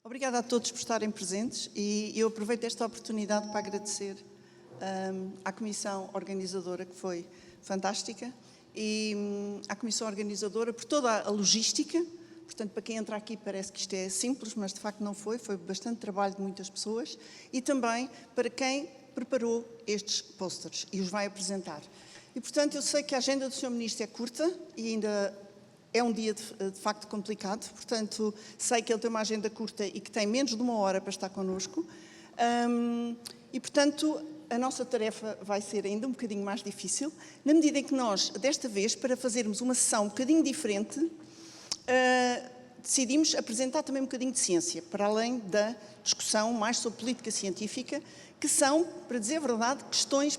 Obrigada a todos por estarem presentes e eu aproveito esta oportunidade para agradecer à Comissão Organizadora, que foi fantástica, e à Comissão Organizadora por toda a logística. Portanto, para quem entra aqui parece que isto é simples, mas de facto não foi bastante trabalho de muitas pessoas, e também para quem preparou estes posters e os vai apresentar. E, portanto, eu sei que a agenda do Sr. Ministro é curta e ainda é um dia de facto complicado, portanto, sei que ele tem uma agenda curta e que tem menos de 1 hora para estar connosco, e, portanto, a nossa tarefa vai ser ainda um bocadinho mais difícil, na medida em que nós, desta vez, para fazermos uma sessão um bocadinho diferente, decidimos apresentar também um bocadinho de ciência, para além da discussão mais sobre política científica, que são, para dizer a verdade,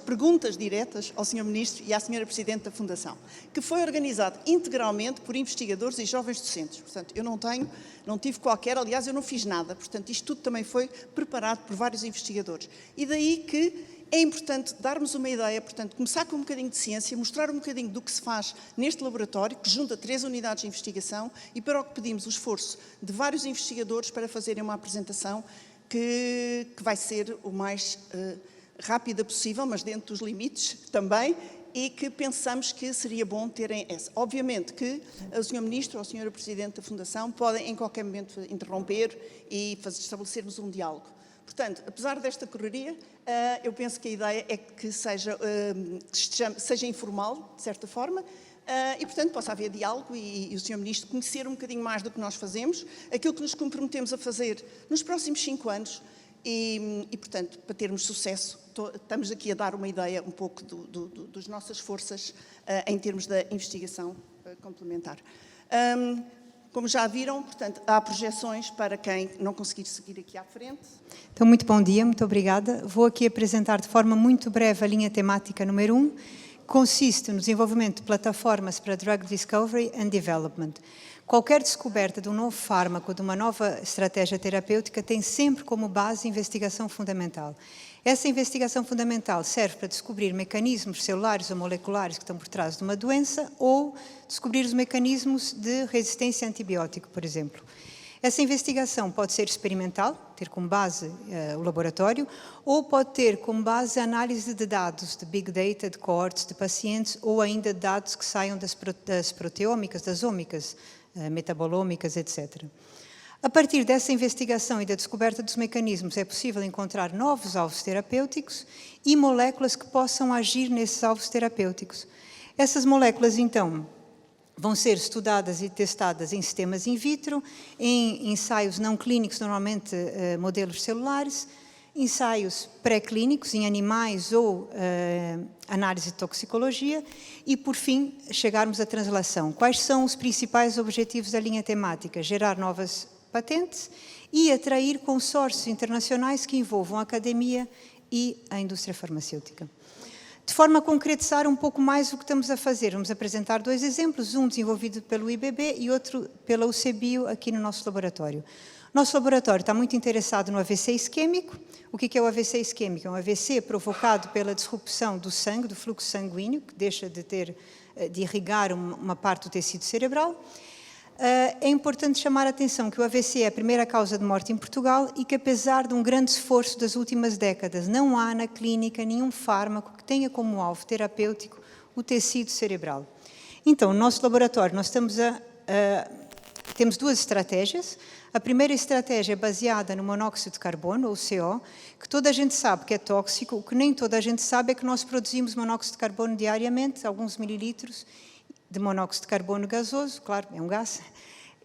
perguntas diretas ao Sr. Ministro e à Sra. Presidente da Fundação, que foi organizado integralmente por investigadores e jovens docentes. Portanto, eu não tive qualquer, aliás, eu não fiz nada. Portanto, isto tudo também foi preparado por vários investigadores. E daí que é importante darmos uma ideia, portanto, começar com um bocadinho de ciência, mostrar um bocadinho do que se faz neste laboratório, que junta 3 unidades de investigação, e para o que pedimos o esforço de vários investigadores para fazerem uma apresentação que vai ser o mais rápida possível, mas dentro dos limites também, e que pensamos que seria bom terem essa. Obviamente que o Sr. Ministro ou a Sra. Presidente da Fundação podem em qualquer momento interromper e estabelecermos um diálogo. Portanto, apesar desta correria, eu penso que a ideia é que seja informal, de certa forma, e, portanto, possa haver diálogo e o Sr. Ministro conhecer um bocadinho mais do que nós fazemos, aquilo que nos comprometemos a fazer nos próximos 5 anos e, portanto, para termos sucesso, estamos aqui a dar uma ideia um pouco das nossas forças em termos da investigação complementar. Como já viram, portanto, há projeções para quem não conseguir seguir aqui à frente. Então, muito bom dia, muito obrigada. Vou aqui apresentar de forma muito breve a linha temática número 1, consiste no desenvolvimento de plataformas para Drug Discovery and Development. Qualquer descoberta de um novo fármaco, de uma nova estratégia terapêutica, tem sempre como base investigação fundamental. Essa investigação fundamental serve para descobrir mecanismos celulares ou moleculares que estão por trás de uma doença ou descobrir os mecanismos de resistência a antibiótico, por exemplo. Essa investigação pode ser experimental, ter como base o laboratório, ou pode ter como base a análise de dados, de Big Data, de coortes de pacientes, ou ainda dados que saiam das proteômicas, das ômicas, metabolômicas, etc. A partir dessa investigação e da descoberta dos mecanismos, é possível encontrar novos alvos terapêuticos e moléculas que possam agir nesses alvos terapêuticos. Essas moléculas, então, vão ser estudadas e testadas em sistemas in vitro, em ensaios não clínicos, normalmente modelos celulares, ensaios pré-clínicos em animais ou análise de toxicologia e, por fim, chegarmos à translação. Quais são os principais objetivos da linha temática? Gerar novas patentes e atrair consórcios internacionais que envolvam a academia e a indústria farmacêutica. De forma a concretizar um pouco mais o que estamos a fazer, vamos apresentar 2 exemplos, um desenvolvido pelo IBB e outro pela UCBio aqui no nosso laboratório. Nosso laboratório está muito interessado no AVC isquêmico. O que é o AVC isquêmico? É um AVC provocado pela disrupção do sangue, do fluxo sanguíneo, que deixa de irrigar uma parte do tecido cerebral. É importante chamar a atenção que o AVC é a primeira causa de morte em Portugal e que, apesar de um grande esforço das últimas décadas, não há na clínica nenhum fármaco que tenha como alvo terapêutico o tecido cerebral. Então, no nosso laboratório, nós temos 2 estratégias. A primeira estratégia é baseada no monóxido de carbono, ou CO, que toda a gente sabe que é tóxico. O que nem toda a gente sabe é que nós produzimos monóxido de carbono diariamente, alguns mililitros de monóxido de carbono gasoso, claro, é um gás,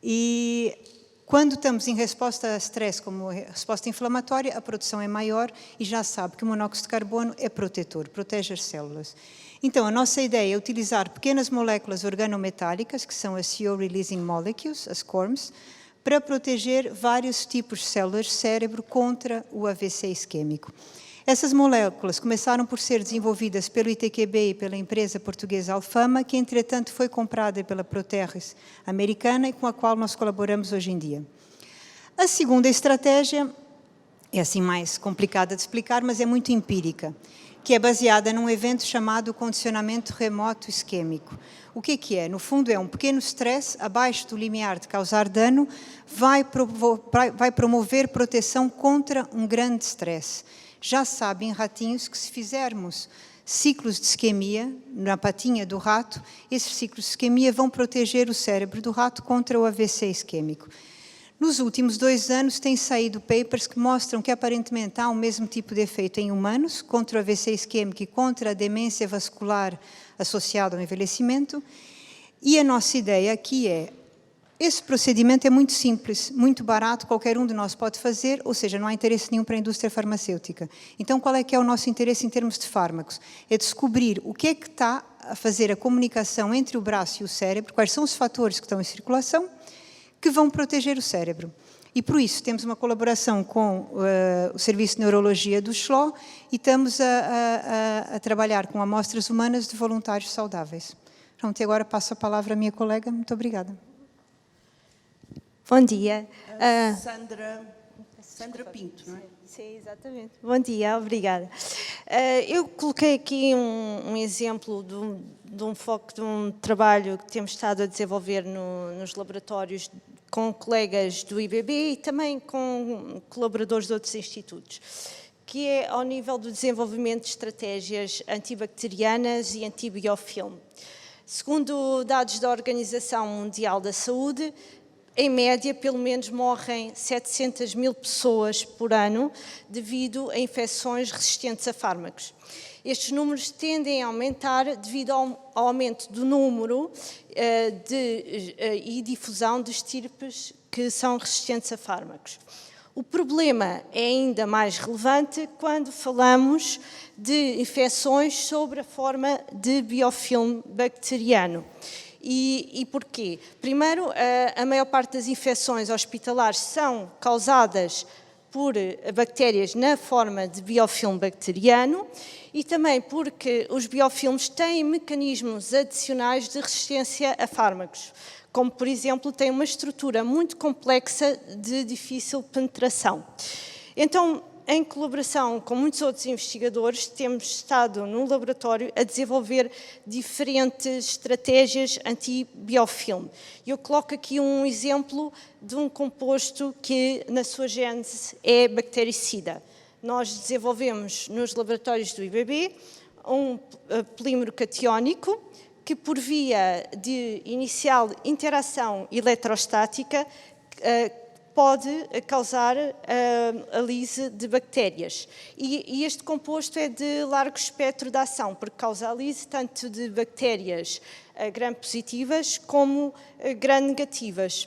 e quando estamos em resposta a stress, como resposta inflamatória, a produção é maior e já sabe que o monóxido de carbono é protetor, protege as células. Então, a nossa ideia é utilizar pequenas moléculas organometálicas, que são as CO Releasing Molecules, as CORMs, para proteger vários tipos de células de cérebro contra o AVC isquêmico. Essas moléculas começaram por ser desenvolvidas pelo ITQB e pela empresa portuguesa Alfama, que entretanto foi comprada pela Proterres americana e com a qual nós colaboramos hoje em dia. A segunda estratégia é assim mais complicada de explicar, mas é muito empírica. que é baseada num evento chamado condicionamento remoto isquêmico. O que é? No fundo, é um pequeno stress abaixo do limiar de causar dano, vai promover proteção contra um grande stress. Já sabem, ratinhos, que se fizermos ciclos de isquemia na patinha do rato, esses ciclos de isquemia vão proteger o cérebro do rato contra o AVC isquêmico. Nos últimos 2 anos, têm saído papers que mostram que, aparentemente, há o mesmo tipo de efeito em humanos, contra o AVC isquêmico e contra a demência vascular associada ao envelhecimento. E a nossa ideia aqui é, esse procedimento é muito simples, muito barato, qualquer um de nós pode fazer, ou seja, não há interesse nenhum para a indústria farmacêutica. Então, qual é que é o nosso interesse em termos de fármacos? É descobrir o que é que está a fazer a comunicação entre o braço e o cérebro, quais são os fatores que estão em circulação, que vão proteger o cérebro. E, por isso, temos uma colaboração com o Serviço de Neurologia do SLO e estamos a trabalhar com amostras humanas de voluntários saudáveis. Pronto, e agora passo a palavra à minha colega. Muito obrigada. Bom dia. Sandra Pinto, não é? Sim, exatamente. Bom dia, obrigada. Eu coloquei aqui um exemplo de um foco de um trabalho que temos estado a desenvolver nos laboratórios com colegas do IBB e também com colaboradores de outros institutos, que é ao nível do desenvolvimento de estratégias antibacterianas e antibiofilme. Segundo dados da Organização Mundial da Saúde, em média, pelo menos morrem 700 mil pessoas por ano devido a infecções resistentes a fármacos. Estes números tendem a aumentar devido ao aumento do número e difusão de estirpes que são resistentes a fármacos. O problema é ainda mais relevante quando falamos de infecções sob a forma de biofilme bacteriano. E porquê? Primeiro, a maior parte das infecções hospitalares são causadas por bactérias na forma de biofilme bacteriano e também porque os biofilmes têm mecanismos adicionais de resistência a fármacos, como, por exemplo, têm uma estrutura muito complexa de difícil penetração. Então, em colaboração com muitos outros investigadores, temos estado no laboratório a desenvolver diferentes estratégias anti-biofilme. Eu coloco aqui um exemplo de um composto que, na sua gênese, é bactericida. Nós desenvolvemos nos laboratórios do IBB um polímero catiónico que, por via de inicial interação eletrostática, pode causar a lise de bactérias. E este composto é de largo espectro de ação, porque causa a lise tanto de bactérias gram-positivas como gram-negativas.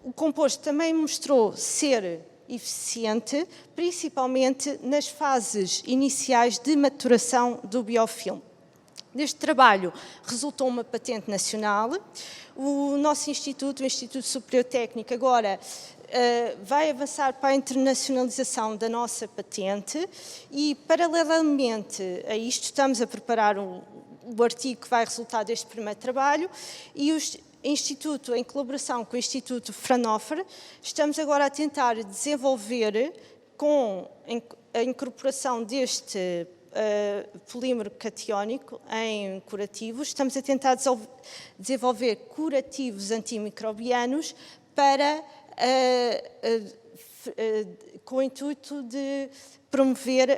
O composto também mostrou ser eficiente, principalmente nas fases iniciais de maturação do biofilme. Deste trabalho resultou uma patente nacional. O nosso instituto, o Instituto Superior Técnico, agora vai avançar para a internacionalização da nossa patente e, paralelamente a isto, estamos a preparar o artigo que vai resultar deste primeiro trabalho e o Instituto, em colaboração com o Instituto Fraunhofer, estamos agora a tentar desenvolver, com a incorporação deste polímero catiónico em curativos, estamos a tentar desenvolver curativos antimicrobianos para, com o intuito de promover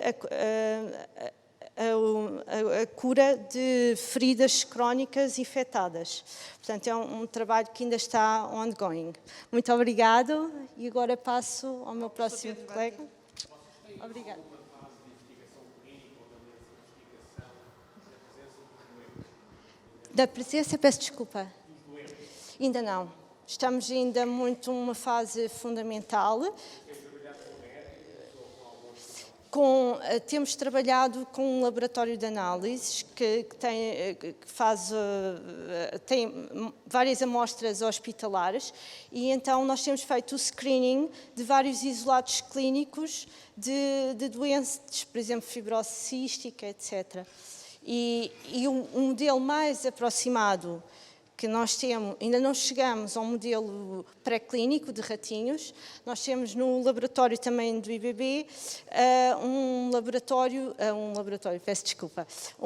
a cura de feridas crónicas infectadas. Portanto, é um trabalho que ainda está ongoing. Muito obrigado e agora passo ao meu próximo colega. Obrigada. Da presença, peço desculpa. Ainda não. Estamos ainda muito numa fase fundamental. Temos trabalhado com um laboratório de análises que tem várias amostras hospitalares e então nós temos feito o screening de vários isolados clínicos de doenças, por exemplo, fibrose cística, etc. E um modelo mais aproximado que nós temos, ainda não chegamos ao modelo pré-clínico de ratinhos. Nós temos no laboratório também do IBB um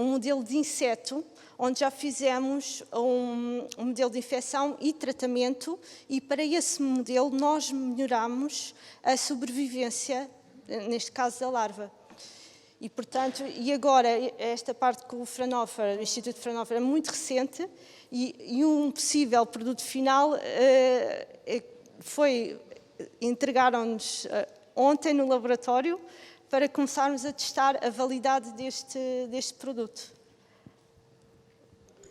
modelo de inseto, onde já fizemos um modelo de infecção e tratamento, e para esse modelo nós melhoramos a sobrevivência, neste caso da larva. E, portanto, e agora, esta parte com o Fraunhofer, o Instituto Fraunhofer, é muito recente, e um possível produto final entregaram-nos ontem no laboratório para começarmos a testar a validade deste produto.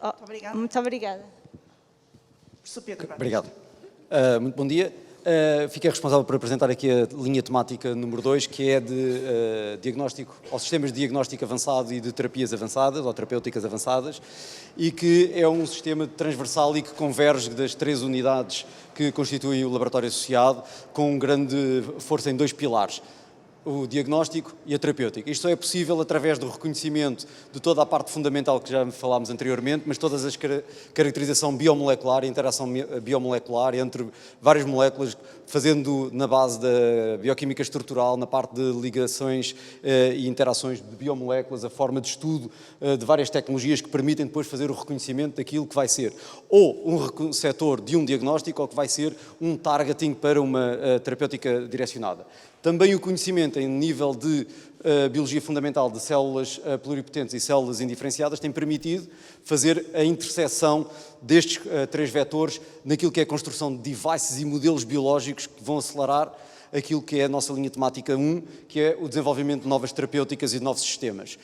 Muito obrigada. Muito obrigada. Professor Pedro. Obrigado. Muito bom dia. Fiquei responsável por apresentar aqui a linha temática número 2, que é de diagnóstico, ou sistemas de diagnóstico avançado e de terapias avançadas, ou terapêuticas avançadas, e que é um sistema transversal e que converge das 3 unidades que constituem o laboratório associado, com grande força em 2 pilares: o diagnóstico e a terapêutica. Isto só é possível através do reconhecimento de toda a parte fundamental que já falámos anteriormente, mas todas as caracterização biomolecular e interação biomolecular entre várias moléculas, fazendo na base da bioquímica estrutural, na parte de ligações e interações de biomoléculas, a forma de estudo de várias tecnologias que permitem depois fazer o reconhecimento daquilo que vai ser ou um receptor de um diagnóstico ou que vai ser um targeting para uma terapêutica direcionada. Também o conhecimento em nível de biologia fundamental de células pluripotentes e células indiferenciadas tem permitido fazer a interseção destes 3 vetores naquilo que é a construção de devices e modelos biológicos que vão acelerar aquilo que é a nossa linha temática 1, que é o desenvolvimento de novas terapêuticas e de novos sistemas.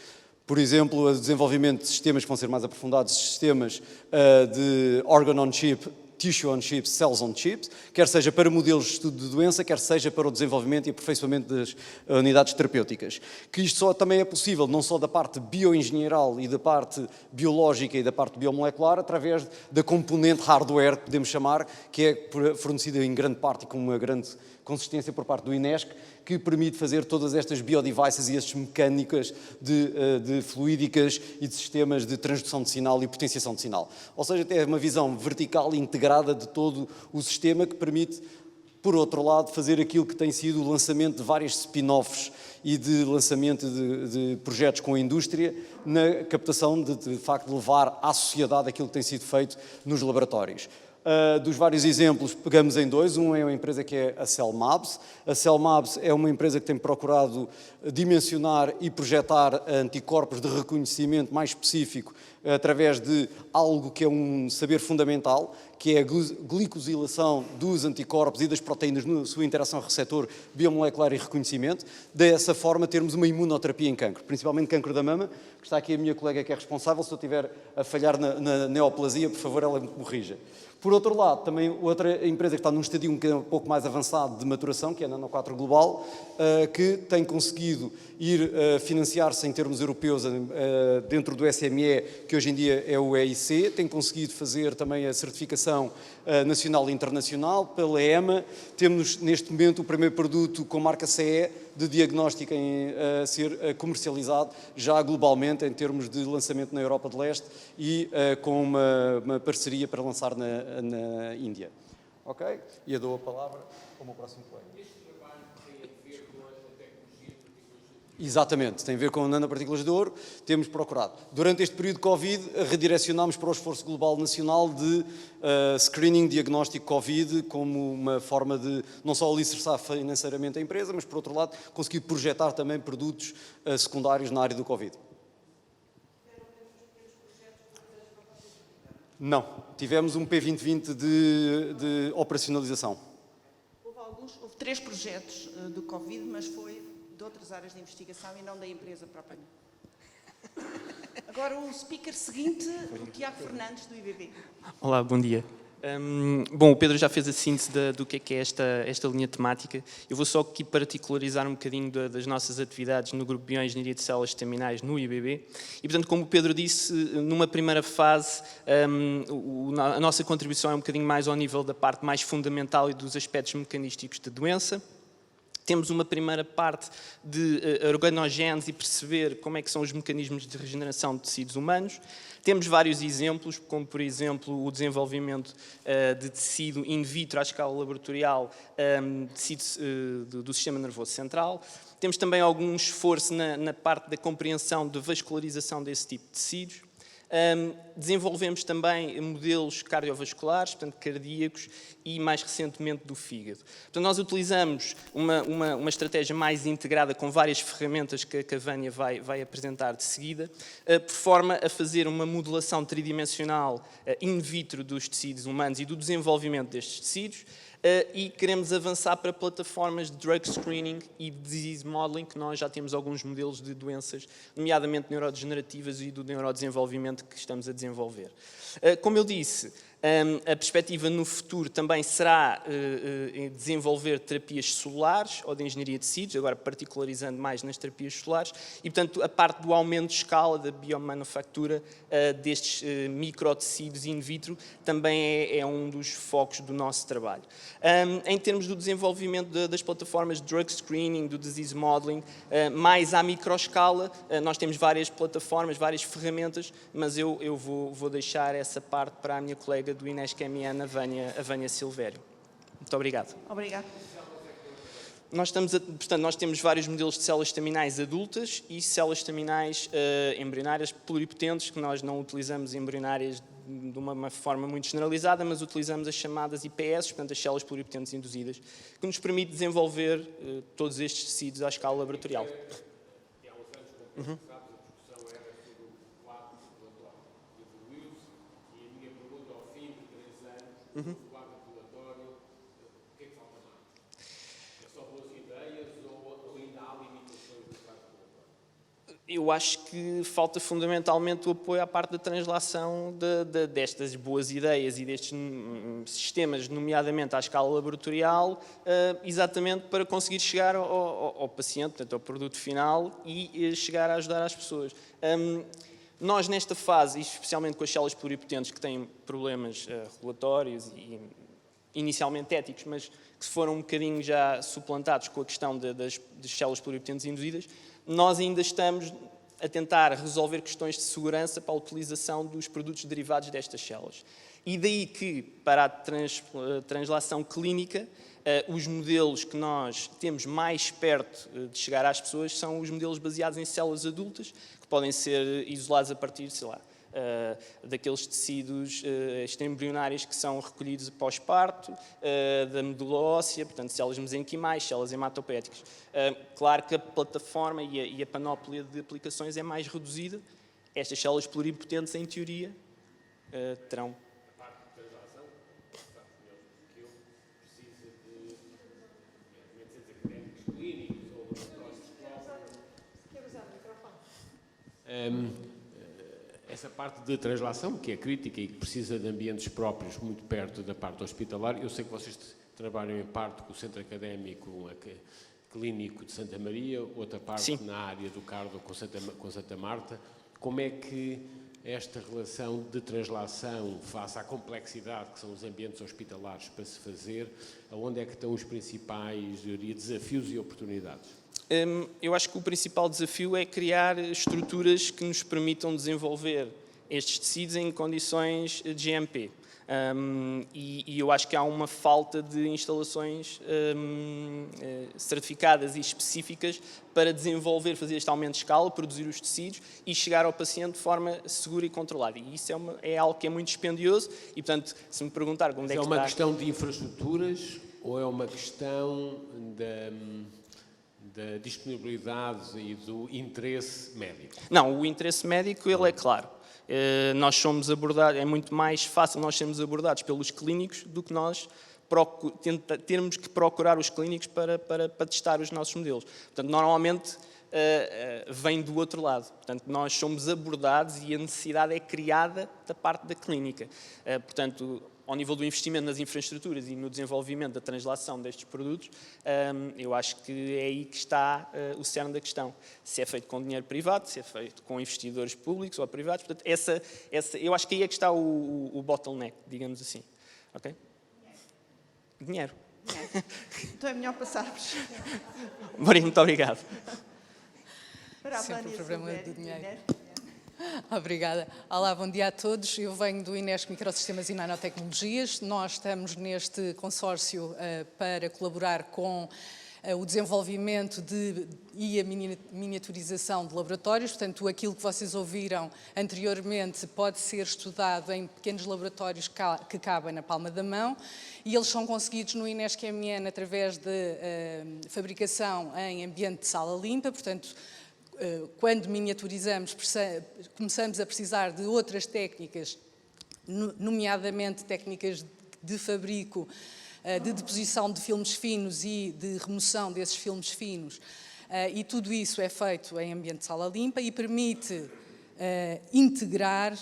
Por exemplo, o desenvolvimento de sistemas que vão ser mais aprofundados, sistemas de organ-on-chip, tissue-on-chips, cells-on-chips, quer seja para modelos de estudo de doença, quer seja para o desenvolvimento e aperfeiçoamento das unidades terapêuticas. Que isto só também é possível, não só da parte bioengenheiral e da parte biológica e da parte biomolecular, através da componente hardware, que podemos chamar, que é fornecida em grande parte e com uma grande consistência por parte do INESC, que permite fazer todas estas biodevices e estas mecânicas de fluídicas e de sistemas de transdução de sinal e potenciação de sinal. Ou seja, tem uma visão vertical e integrada de todo o sistema que permite, por outro lado, fazer aquilo que tem sido o lançamento de vários spin-offs e de lançamento de projetos com a indústria na captação de facto, levar à sociedade aquilo que tem sido feito nos laboratórios. Dos vários exemplos, pegamos em 2. Um é uma empresa que é a CellMabs. A CellMabs é uma empresa que tem procurado dimensionar e projetar anticorpos de reconhecimento mais específico através de algo que é um saber fundamental, que é a glicosilação dos anticorpos e das proteínas na sua interação receptor biomolecular e reconhecimento. Dessa forma, termos uma imunoterapia em cancro, principalmente cancro da mama, que está aqui a minha colega que é responsável. Se eu estiver a falhar na neoplasia, por favor, ela me corrija. Por outro lado, também outra empresa que está num estadio um pouco mais avançado de maturação, que é a Nano 4 Global, que tem conseguido ir financiar-se em termos europeus dentro do SME, que hoje em dia é o EIC, tem conseguido fazer também a certificação nacional e internacional pela EMA. Temos neste momento o primeiro produto com marca CE de diagnóstico a ser comercializado já globalmente em termos de lançamento na Europa de Leste e com uma parceria para lançar na Índia. Ok? E eu dou a palavra ao meu próximo colega. Este trabalho tem a ver com a tecnologia de partículas de ouro? Exatamente, tem a ver com nanopartículas de ouro. Temos procurado. Durante este período de Covid, redirecionámos para o esforço global nacional de screening diagnóstico Covid como uma forma de não só alicerçar financeiramente a empresa, mas, por outro lado, conseguir projetar também produtos secundários na área do Covid. Não, tivemos um P2020 de operacionalização. Houve 3 projetos do Covid, mas foi de outras áreas de investigação e não da empresa propriamente. Agora o speaker seguinte, o Tiago Fernandes, do IBB. Olá, bom dia. Bom, o Pedro já fez a síntese do que é esta linha temática. Eu vou só aqui particularizar um bocadinho das nossas atividades no Grupo Bioengenharia de Células Estaminais no IBB. E, portanto, como o Pedro disse, numa primeira fase, a nossa contribuição é um bocadinho mais ao nível da parte mais fundamental e dos aspectos mecanísticos de doença. Temos uma primeira parte de organogénese e perceber como é que são os mecanismos de regeneração de tecidos humanos. Temos vários exemplos, como por exemplo o desenvolvimento de tecido in vitro à escala laboratorial, tecido do sistema nervoso central. Temos também algum esforço na parte da compreensão da vascularização desse tipo de tecidos. Desenvolvemos também modelos cardiovasculares, portanto cardíacos, e mais recentemente do fígado. Portanto, nós utilizamos uma estratégia mais integrada com várias ferramentas que a Vânia vai apresentar de seguida, por forma a fazer uma modelação tridimensional in vitro dos tecidos humanos e do desenvolvimento destes tecidos, e queremos avançar para plataformas de drug screening e disease modeling, que nós já temos alguns modelos de doenças, nomeadamente neurodegenerativas e do neurodesenvolvimento que estamos a desenvolver. Como eu disse, a perspectiva no futuro também será desenvolver terapias celulares ou de engenharia de tecidos, agora particularizando mais nas terapias celulares, e portanto a parte do aumento de escala da biomanufatura destes microtecidos in vitro também é um dos focos do nosso trabalho. Em termos do desenvolvimento das plataformas de drug screening, do disease modeling, mais à microescala, nós temos várias plataformas, várias ferramentas, mas eu vou deixar essa parte para a minha colega do Inescamian, a Vânia Silvério. Muito obrigado. Obrigada. Nós temos vários modelos de células estaminais adultas e células estaminais embrionárias pluripotentes, que nós não utilizamos embrionárias de uma forma muito generalizada, mas utilizamos as chamadas IPS, portanto as células pluripotentes induzidas, que nos permite desenvolver todos estes tecidos à escala laboratorial. Uhum. Uhum. O quadro regulatório, o que é que falta mais? É só boas ideias ou ainda há limitações do quadro regulatório? Eu acho que falta fundamentalmente o apoio à parte da translação destas boas ideias e destes sistemas, nomeadamente à escala laboratorial, exatamente para conseguir chegar ao paciente, portanto, ao produto final e chegar a ajudar as pessoas. Nós, nesta fase, e especialmente com as células pluripotentes que têm problemas regulatórios e inicialmente éticos, mas que foram um bocadinho já suplantados com a questão das células pluripotentes induzidas, nós ainda estamos a tentar resolver questões de segurança para a utilização dos produtos derivados destas células. E daí que, para a translação clínica, os modelos que nós temos mais perto de chegar às pessoas são os modelos baseados em células adultas, que podem ser isolados a partir, sei lá, daqueles tecidos extraembrionários que são recolhidos pós-parto, da medula óssea, portanto, células mesenquimais, células hematopoéticas. Claro que a plataforma e a panóplia de aplicações é mais reduzida. Estas células pluripotentes, em teoria, terão. Essa parte de translação, que é crítica e que precisa de ambientes próprios muito perto da parte hospitalar, eu sei que vocês trabalham em parte com o Centro Académico Clínico de Santa Maria, outra parte Sim. na área do cardio com Santa Marta. Como é que esta relação de translação face à complexidade que são os ambientes hospitalares para se fazer, aonde é que estão os principais, eu diria, desafios e oportunidades? Eu acho que o principal desafio é criar estruturas que nos permitam desenvolver estes tecidos em condições de GMP. E eu acho que há uma falta de instalações certificadas e específicas para desenvolver, fazer este aumento de escala, produzir os tecidos e chegar ao paciente de forma segura e controlada. E isso é algo que é muito dispendioso e, portanto, se me perguntar onde é que está... É uma questão de infraestruturas ou é uma questão da disponibilidade e do interesse médico? Não, o interesse médico, ele é claro. Nós somos abordados, é muito mais fácil nós sermos abordados pelos clínicos do que nós termos que procurar os clínicos para testar os nossos modelos. Portanto, normalmente vem do outro lado. Portanto, nós somos abordados e a necessidade é criada da parte da clínica. Portanto, ao nível do investimento nas infraestruturas e no desenvolvimento da translação destes produtos, eu acho que é aí que está o cerne da questão. Se é feito com dinheiro privado, se é feito com investidores públicos ou privados. Portanto, eu acho que aí é que está o bottleneck, digamos assim. Okay? Dinheiro. Então é melhor passarmos Maria, muito obrigado. para a Sempre Vânia o problema Silvério do dinheiro. Inês. Obrigada. Olá, bom dia a todos. Eu venho do Inesc Microsistemas e Nanotecnologias. Nós estamos neste consórcio para colaborar com o desenvolvimento e a miniaturização de laboratórios. Portanto, aquilo que vocês ouviram anteriormente pode ser estudado em pequenos laboratórios que cabem na palma da mão, e eles são conseguidos no Inesc MN através de fabricação em ambiente de sala limpa. Portanto, quando miniaturizamos, começamos a precisar de outras técnicas, nomeadamente técnicas de fabrico, de deposição de filmes finos e de remoção desses filmes finos, e tudo isso é feito em ambiente de sala limpa e permite integrar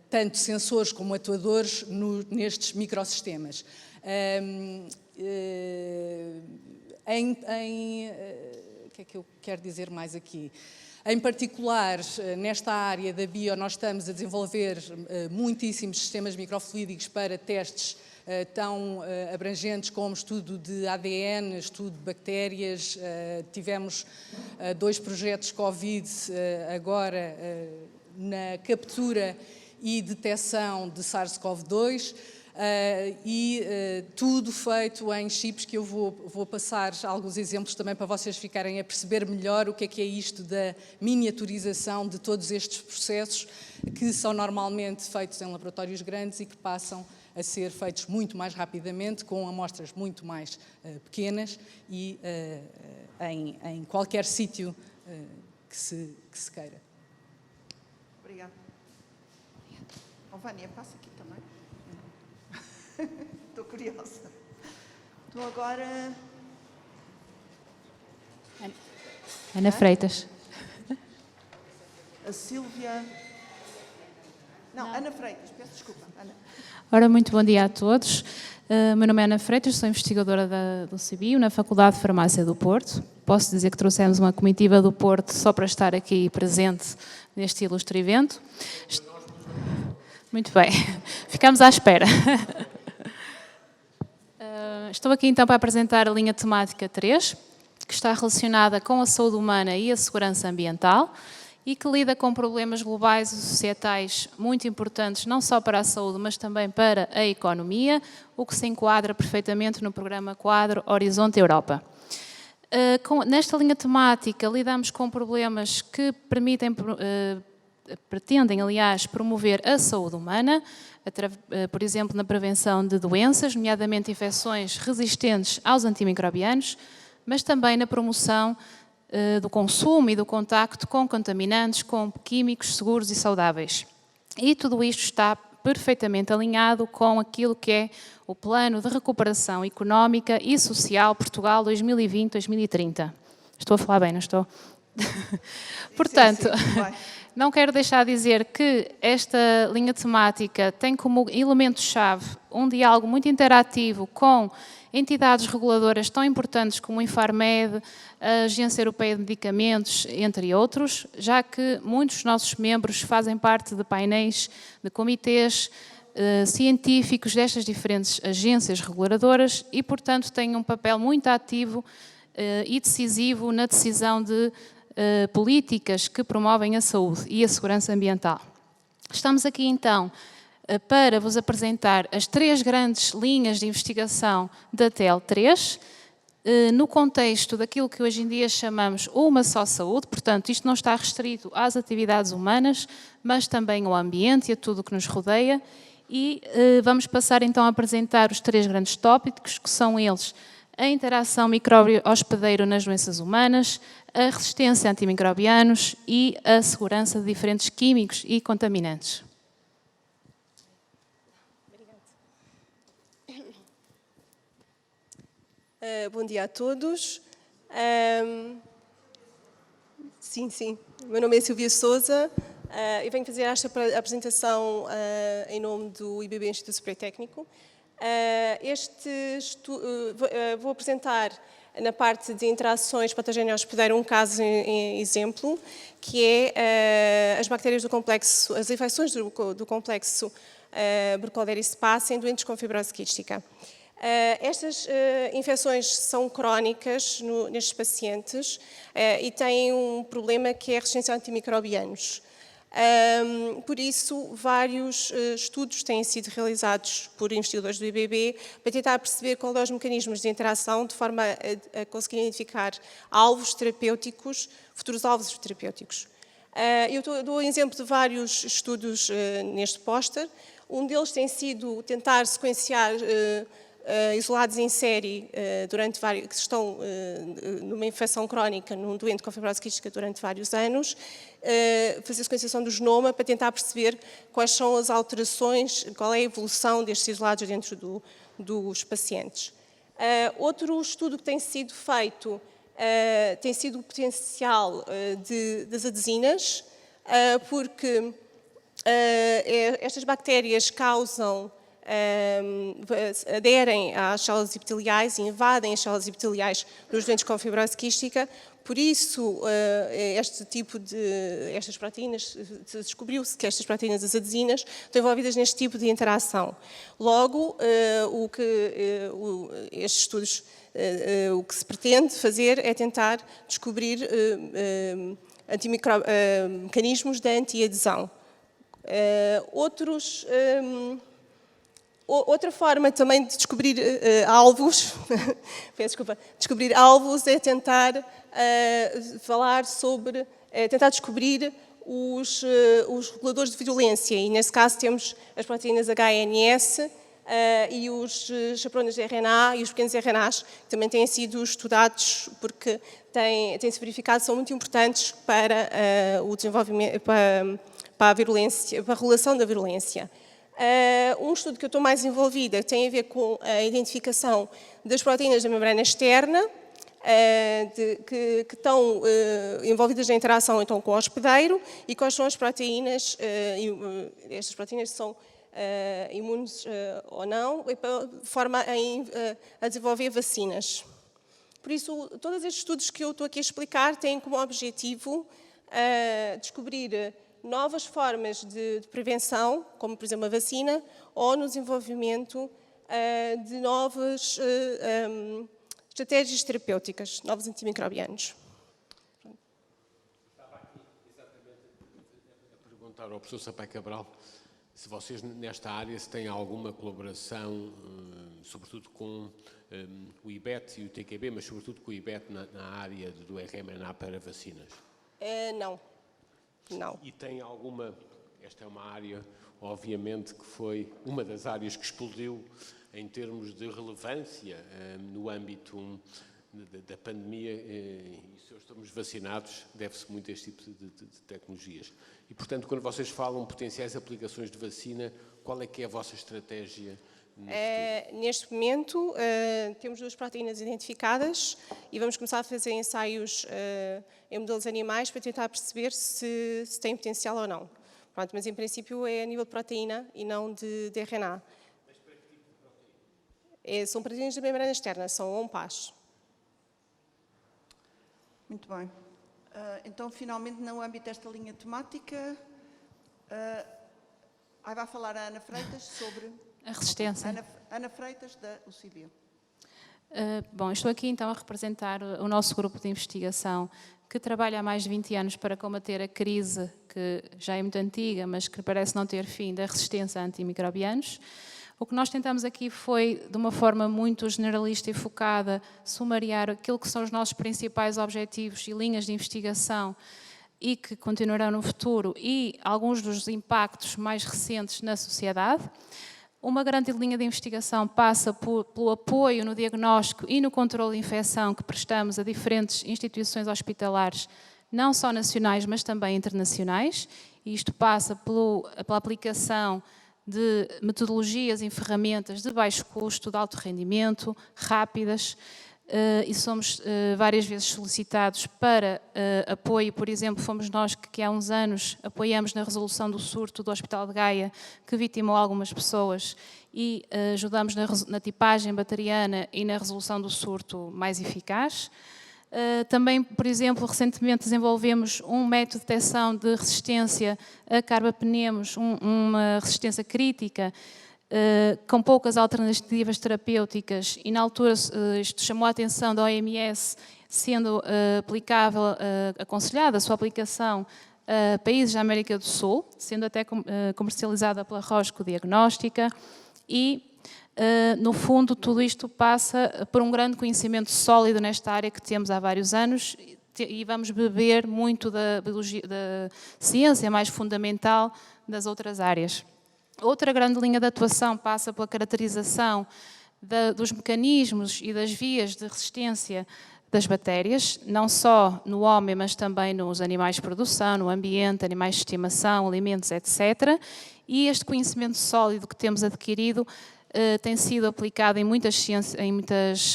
tanto sensores como atuadores nestes microsistemas. O que é que eu quero dizer mais aqui? Em particular, nesta área da bio, nós estamos a desenvolver muitíssimos sistemas microfluídicos para testes tão abrangentes como estudo de ADN, estudo de bactérias. Tivemos 2 projetos Covid agora na captura e detecção de SARS-CoV-2. Tudo feito em chips, que eu vou passar alguns exemplos também para vocês ficarem a perceber melhor o que é isto da miniaturização de todos estes processos, que são normalmente feitos em laboratórios grandes e que passam a ser feitos muito mais rapidamente, com amostras muito mais pequenas e em qualquer sítio que se queira. Obrigada. Oh, Vânia, passa aqui também. Estou curiosa. Estou agora... Ana Freitas. A Sílvia... Não, Ana Freitas, peço desculpa. Ana. Ora, muito bom dia a todos. Meu nome é Ana Freitas, sou investigadora do CBIO na Faculdade de Farmácia do Porto. Posso dizer que trouxemos uma comitiva do Porto só para estar aqui presente neste ilustre evento. Muito bem, ficamos à espera. Estou aqui então para apresentar a linha temática 3, que está relacionada com a saúde humana e a segurança ambiental e que lida com problemas globais e societais muito importantes, não só para a saúde, mas também para a economia, o que se enquadra perfeitamente no programa Quadro Horizonte Europa. Nesta linha temática, lidamos com problemas que pretendem, aliás, promover a saúde humana, por exemplo, na prevenção de doenças, nomeadamente infecções resistentes aos antimicrobianos, mas também na promoção do consumo e do contacto com contaminantes, com químicos seguros e saudáveis. E tudo isto está perfeitamente alinhado com aquilo que é o Plano de Recuperação Económica e Social Portugal 2020-2030. Estou a falar bem, não estou? Portanto, não quero deixar de dizer que esta linha temática tem como elemento-chave um diálogo muito interativo com entidades reguladoras tão importantes como o Infarmed, a Agência Europeia de Medicamentos, entre outros, já que muitos dos nossos membros fazem parte de painéis de comitês científicos destas diferentes agências reguladoras e, portanto, têm um papel muito ativo e decisivo na decisão de políticas que promovem a saúde e a segurança ambiental. Estamos aqui, então, para vos apresentar as 3 grandes linhas de investigação da TL3, no contexto daquilo que hoje em dia chamamos uma só saúde, portanto, isto não está restrito às atividades humanas, mas também ao ambiente e a tudo o que nos rodeia, e vamos passar então a apresentar os 3 grandes tópicos, que são eles: a interação micróbio-hospedeiro nas doenças humanas, a resistência a antimicrobianos e a segurança de diferentes químicos e contaminantes. Bom dia a todos. Sim. Meu nome é Silvia Sousa. Eu venho fazer esta apresentação em nome do IBB Instituto Superior Técnico. Vou apresentar na parte de interações patogênio-hospedeiro um caso em exemplo, que é as bactérias do complexo, as infecções do complexo Burkholderia cepacia em doentes com fibrose quística. Estas infecções são crónicas nestes pacientes e têm um problema que é a resistência a antimicrobianos. Por isso, vários estudos têm sido realizados por investigadores do IBB para tentar perceber quais são os mecanismos de interação de forma a conseguir identificar alvos terapêuticos, futuros alvos terapêuticos. Eu dou exemplo de vários estudos neste póster. Um deles tem sido tentar sequenciar isolados em série que estão numa infecção crónica num doente com fibrose quística durante vários anos, fazer sequenciação do genoma para tentar perceber quais são as alterações, qual é a evolução destes isolados dentro dos pacientes. Outro estudo que tem sido feito tem sido o potencial das adesinas, porque estas bactérias aderem às células epiteliais e invadem as células epiteliais dos doentes com fibrose quística. Por isso, estas proteínas, descobriu-se que estas proteínas, as adesinas, estão envolvidas neste tipo de interação. Logo, estes estudos, o que se pretende fazer é tentar descobrir mecanismos de antiadesão. Outra forma também de descobrir alvos, descobrir alvos é tentar tentar descobrir os reguladores de virulência, e nesse caso temos as proteínas HNS e os chaperones de RNA e os pequenos RNAs, que também têm sido estudados porque têm-se verificado que são muito importantes para o desenvolvimento, para a virulência, para a regulação da virulência. Um estudo que eu estou mais envolvida tem a ver com a identificação das proteínas da membrana externa, que estão envolvidas na interação então com o hospedeiro, e quais são as proteínas, estas proteínas são imunes ou não, de forma a desenvolver vacinas. Por isso, todos estes estudos que eu estou aqui a explicar têm como objetivo descobrir novas formas de prevenção, como, por exemplo, a vacina, ou no desenvolvimento de novas estratégias terapêuticas, novos antimicrobianos. Estava aqui exatamente a perguntar ao professor Sampaio Cabral se vocês, nesta área, se têm alguma colaboração, sobretudo com o IBET e o TQB, mas sobretudo com o IBET na área do RMNA para vacinas. Não. Não. E tem alguma, esta é uma área, obviamente, que foi uma das áreas que explodiu em termos de relevância no âmbito da pandemia, e se estamos vacinados, deve-se muito a este tipo de tecnologias. E, portanto, quando vocês falam potenciais aplicações de vacina, qual é que é a vossa estratégia? Neste momento, temos 2 proteínas identificadas e vamos começar a fazer ensaios em modelos animais para tentar perceber se tem potencial ou não. Pronto, mas, em princípio, é a nível de proteína e não de RNA. Mas para que tipo de proteína? São proteínas da membrana externa, são OMPAs. Muito bem. Então, finalmente, no âmbito desta linha temática, vai falar a Ana Freitas sobre... A resistência. Ana Freitas, da UCB. Bom, estou aqui então a representar o nosso grupo de investigação que trabalha há mais de 20 anos para combater a crise, que já é muito antiga, mas que parece não ter fim, da resistência a antimicrobianos. O que nós tentamos aqui foi, de uma forma muito generalista e focada, sumariar aquilo que são os nossos principais objetivos e linhas de investigação e que continuarão no futuro, e alguns dos impactos mais recentes na sociedade. Uma grande linha de investigação passa pelo apoio no diagnóstico e no controle de infecção que prestamos a diferentes instituições hospitalares, não só nacionais, mas também internacionais. E isto passa pela aplicação de metodologias e ferramentas de baixo custo, de alto rendimento, rápidas, e somos várias vezes solicitados para apoio. Por exemplo, fomos nós que há uns anos apoiamos na resolução do surto do Hospital de Gaia, que vitimou algumas pessoas, e ajudamos na tipagem bacteriana e na resolução do surto mais eficaz. Também, por exemplo, recentemente desenvolvemos um método de detecção de resistência a carbapenemos, uma resistência crítica, com poucas alternativas terapêuticas, e na altura isto chamou a atenção da OMS, sendo aplicável, aconselhada a sua aplicação a países da América do Sul, sendo até comercializada pela Rosco Diagnóstica, e no fundo tudo isto passa por um grande conhecimento sólido nesta área que temos há vários anos, e vamos beber muito da ciência mais fundamental das outras áreas. Outra grande linha de atuação passa pela caracterização dos mecanismos e das vias de resistência das bactérias, não só no homem, mas também nos animais de produção, no ambiente, animais de estimação, alimentos, etc. E este conhecimento sólido que temos adquirido tem sido aplicado em muitas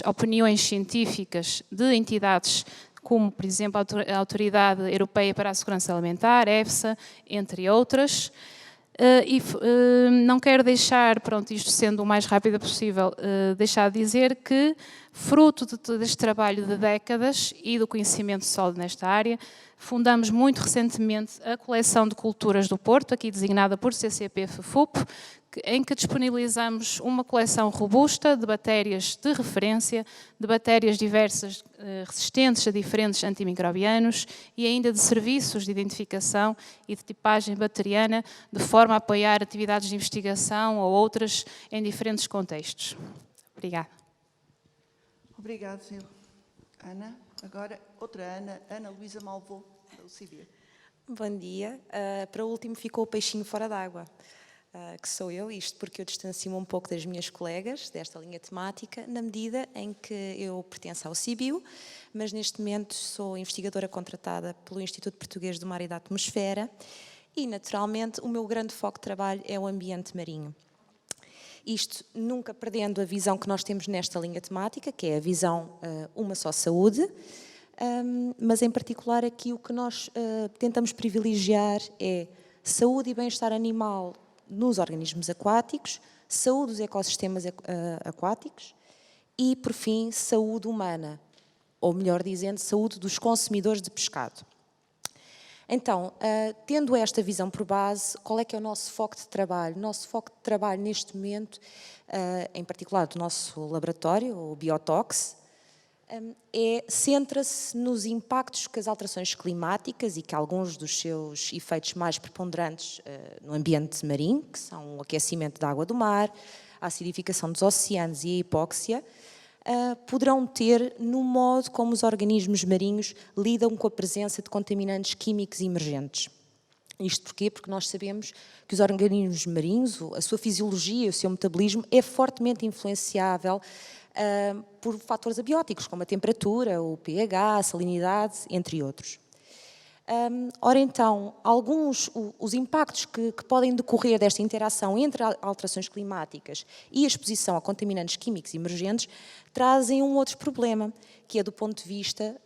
opiniões científicas de entidades como, por exemplo, a Autoridade Europeia para a Segurança Alimentar, EFSA, entre outras. Não quero deixar, pronto, isto sendo o mais rápido possível, deixar de dizer que, fruto deste trabalho de décadas e do conhecimento sólido nesta área, fundamos muito recentemente a coleção de culturas do Porto, aqui designada por CCP-FFUP, em que disponibilizamos uma coleção robusta de bactérias de referência, de bactérias diversas, resistentes a diferentes antimicrobianos e ainda de serviços de identificação e de tipagem bacteriana, de forma a apoiar atividades de investigação ou outras em diferentes contextos. Obrigada. Obrigada, senhor. Ana. Agora, outra Ana, Ana Luísa Malvô, da UCB. Bom dia. Para o último ficou o peixinho fora d'água. Que sou eu, isto porque eu distancio-me um pouco das minhas colegas desta linha temática, na medida em que eu pertenço ao CIBIO, mas neste momento sou investigadora contratada pelo Instituto Português do Mar e da Atmosfera e, naturalmente, o meu grande foco de trabalho é o ambiente marinho. Isto nunca perdendo a visão que nós temos nesta linha temática, que é a visão uma só saúde, mas em particular aqui o que nós tentamos privilegiar é saúde e bem-estar animal nos organismos aquáticos, saúde dos ecossistemas aquáticos e, por fim, saúde humana, ou melhor dizendo, saúde dos consumidores de pescado. Então, tendo esta visão por base, qual é que é o nosso foco de trabalho? O nosso foco de trabalho neste momento, em particular do nosso laboratório, o Biotox, centra-se nos impactos que as alterações climáticas e que alguns dos seus efeitos mais preponderantes no ambiente marinho, que são o aquecimento da água do mar, a acidificação dos oceanos e a hipóxia, poderão ter no modo como os organismos marinhos lidam com a presença de contaminantes químicos emergentes. Isto porquê? Porque nós sabemos que os organismos marinhos, a sua fisiologia, o seu metabolismo é fortemente influenciável por fatores abióticos, como a temperatura, o pH, a salinidade, entre outros. Ora então, os impactos que podem decorrer desta interação entre alterações climáticas e a exposição a contaminantes químicos emergentes trazem um outro problema, que é do ponto de vista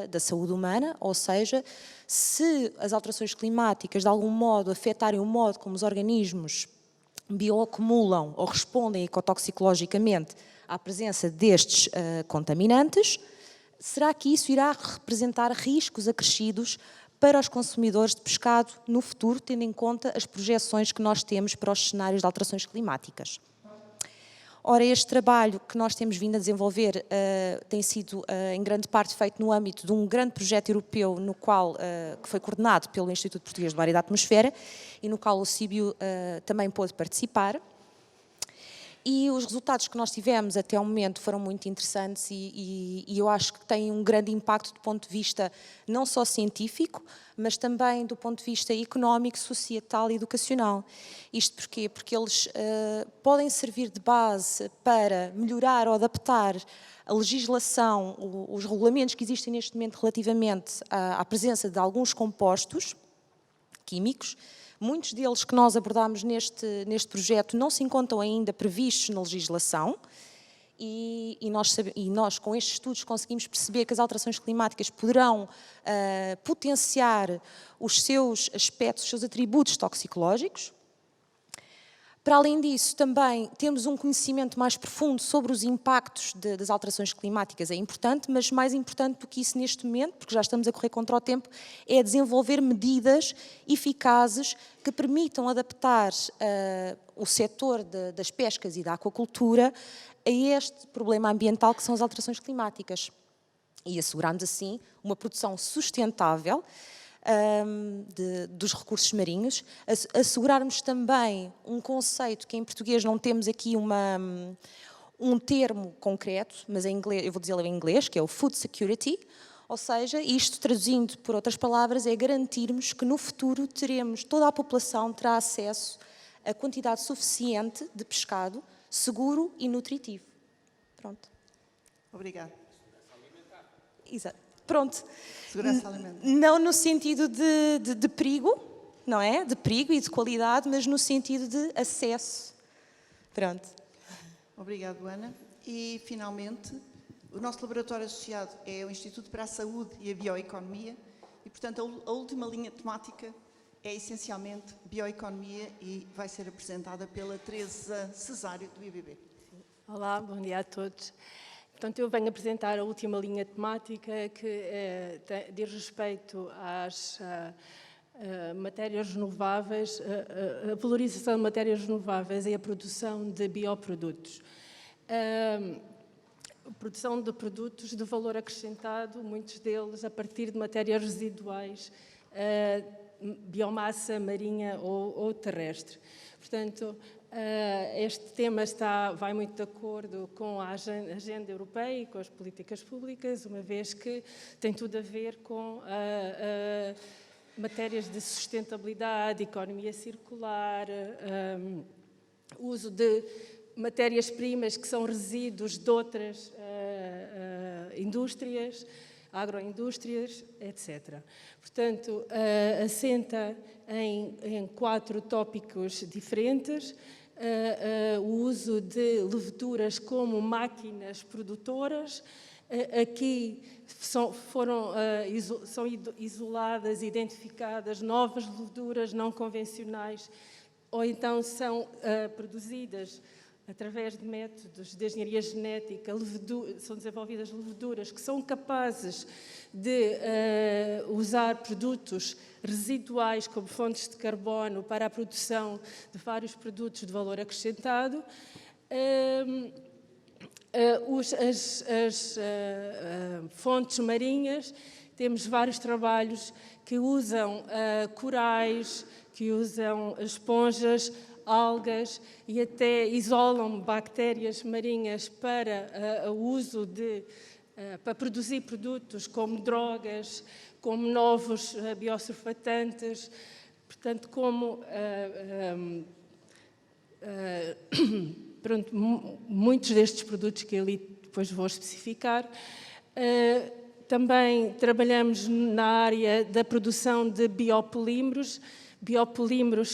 da saúde humana, ou seja, se as alterações climáticas de algum modo afetarem o modo como os organismos bioacumulam ou respondem ecotoxicologicamente à presença destes contaminantes, será que isso irá representar riscos acrescidos para os consumidores de pescado no futuro, tendo em conta as projeções que nós temos para os cenários de alterações climáticas? Ora, este trabalho que nós temos vindo a desenvolver tem sido, em grande parte, feito no âmbito de um grande projeto europeu que foi coordenado pelo Instituto Português do Mar e da Atmosfera e no qual o CIBIO também pôde participar. E os resultados que nós tivemos até ao momento foram muito interessantes e eu acho que têm um grande impacto do ponto de vista não só científico, mas também do ponto de vista económico, societal e educacional. Isto porquê? Porque eles podem servir de base para melhorar ou adaptar a legislação, os regulamentos que existem neste momento relativamente à presença de alguns compostos químicos. Muitos deles que nós abordámos neste projeto não se encontram ainda previstos na legislação e nós com estes estudos conseguimos perceber que as alterações climáticas poderão potenciar os seus aspectos, os seus atributos toxicológicos. Para além disso, também temos um conhecimento mais profundo sobre os impactos das alterações climáticas, é importante, mas mais importante do que isso neste momento, porque já estamos a correr contra o tempo, é desenvolver medidas eficazes que permitam adaptar o setor das pescas e da aquacultura a este problema ambiental que são as alterações climáticas. E assegurarmos assim uma produção sustentável dos recursos marinhos, assegurarmos também um conceito que em português não temos aqui um termo concreto, mas em inglês, eu vou dizê-lo em inglês, que é o Food Security, ou seja, isto traduzindo por outras palavras, é garantirmos que no futuro toda a população terá acesso a quantidade suficiente de pescado seguro e nutritivo. Pronto. Obrigada. Exato. Pronto. Segurança alimentar. Não no sentido de perigo, não é? De perigo e de qualidade, mas no sentido de acesso. Pronto. Obrigado, Ana. E, finalmente, o nosso laboratório associado é o Instituto para a Saúde e a Bioeconomia e, portanto, a última linha temática é essencialmente bioeconomia e vai ser apresentada pela Teresa Cesário, do IBB. Olá, bom dia a todos. Portanto, eu venho apresentar a última linha temática que diz respeito às matérias renováveis, a valorização de matérias renováveis e a produção de bioprodutos. A produção de produtos de valor acrescentado, muitos deles a partir de matérias residuais, biomassa marinha ou terrestre. Portanto, este tema vai muito de acordo com a agenda europeia e com as políticas públicas, uma vez que tem tudo a ver com matérias de sustentabilidade, economia circular, uso de matérias-primas que são resíduos de outras indústrias, agroindústrias, etc. Portanto, assenta em 4 tópicos diferentes. O uso de leveduras como máquinas produtoras. Aqui são isoladas, identificadas novas leveduras não convencionais, ou então são produzidas através de métodos de engenharia genética, são desenvolvidas leveduras que são capazes de usar produtos residuais como fontes de carbono para a produção de vários produtos de valor acrescentado. As fontes marinhas, temos vários trabalhos que usam corais, que usam esponjas, algas e até isolam bactérias marinhas para o uso para produzir produtos como drogas, como novos biosurfatantes, portanto, como pronto, muitos destes produtos que ali depois vou especificar. Também trabalhamos na área da produção de biopolímeros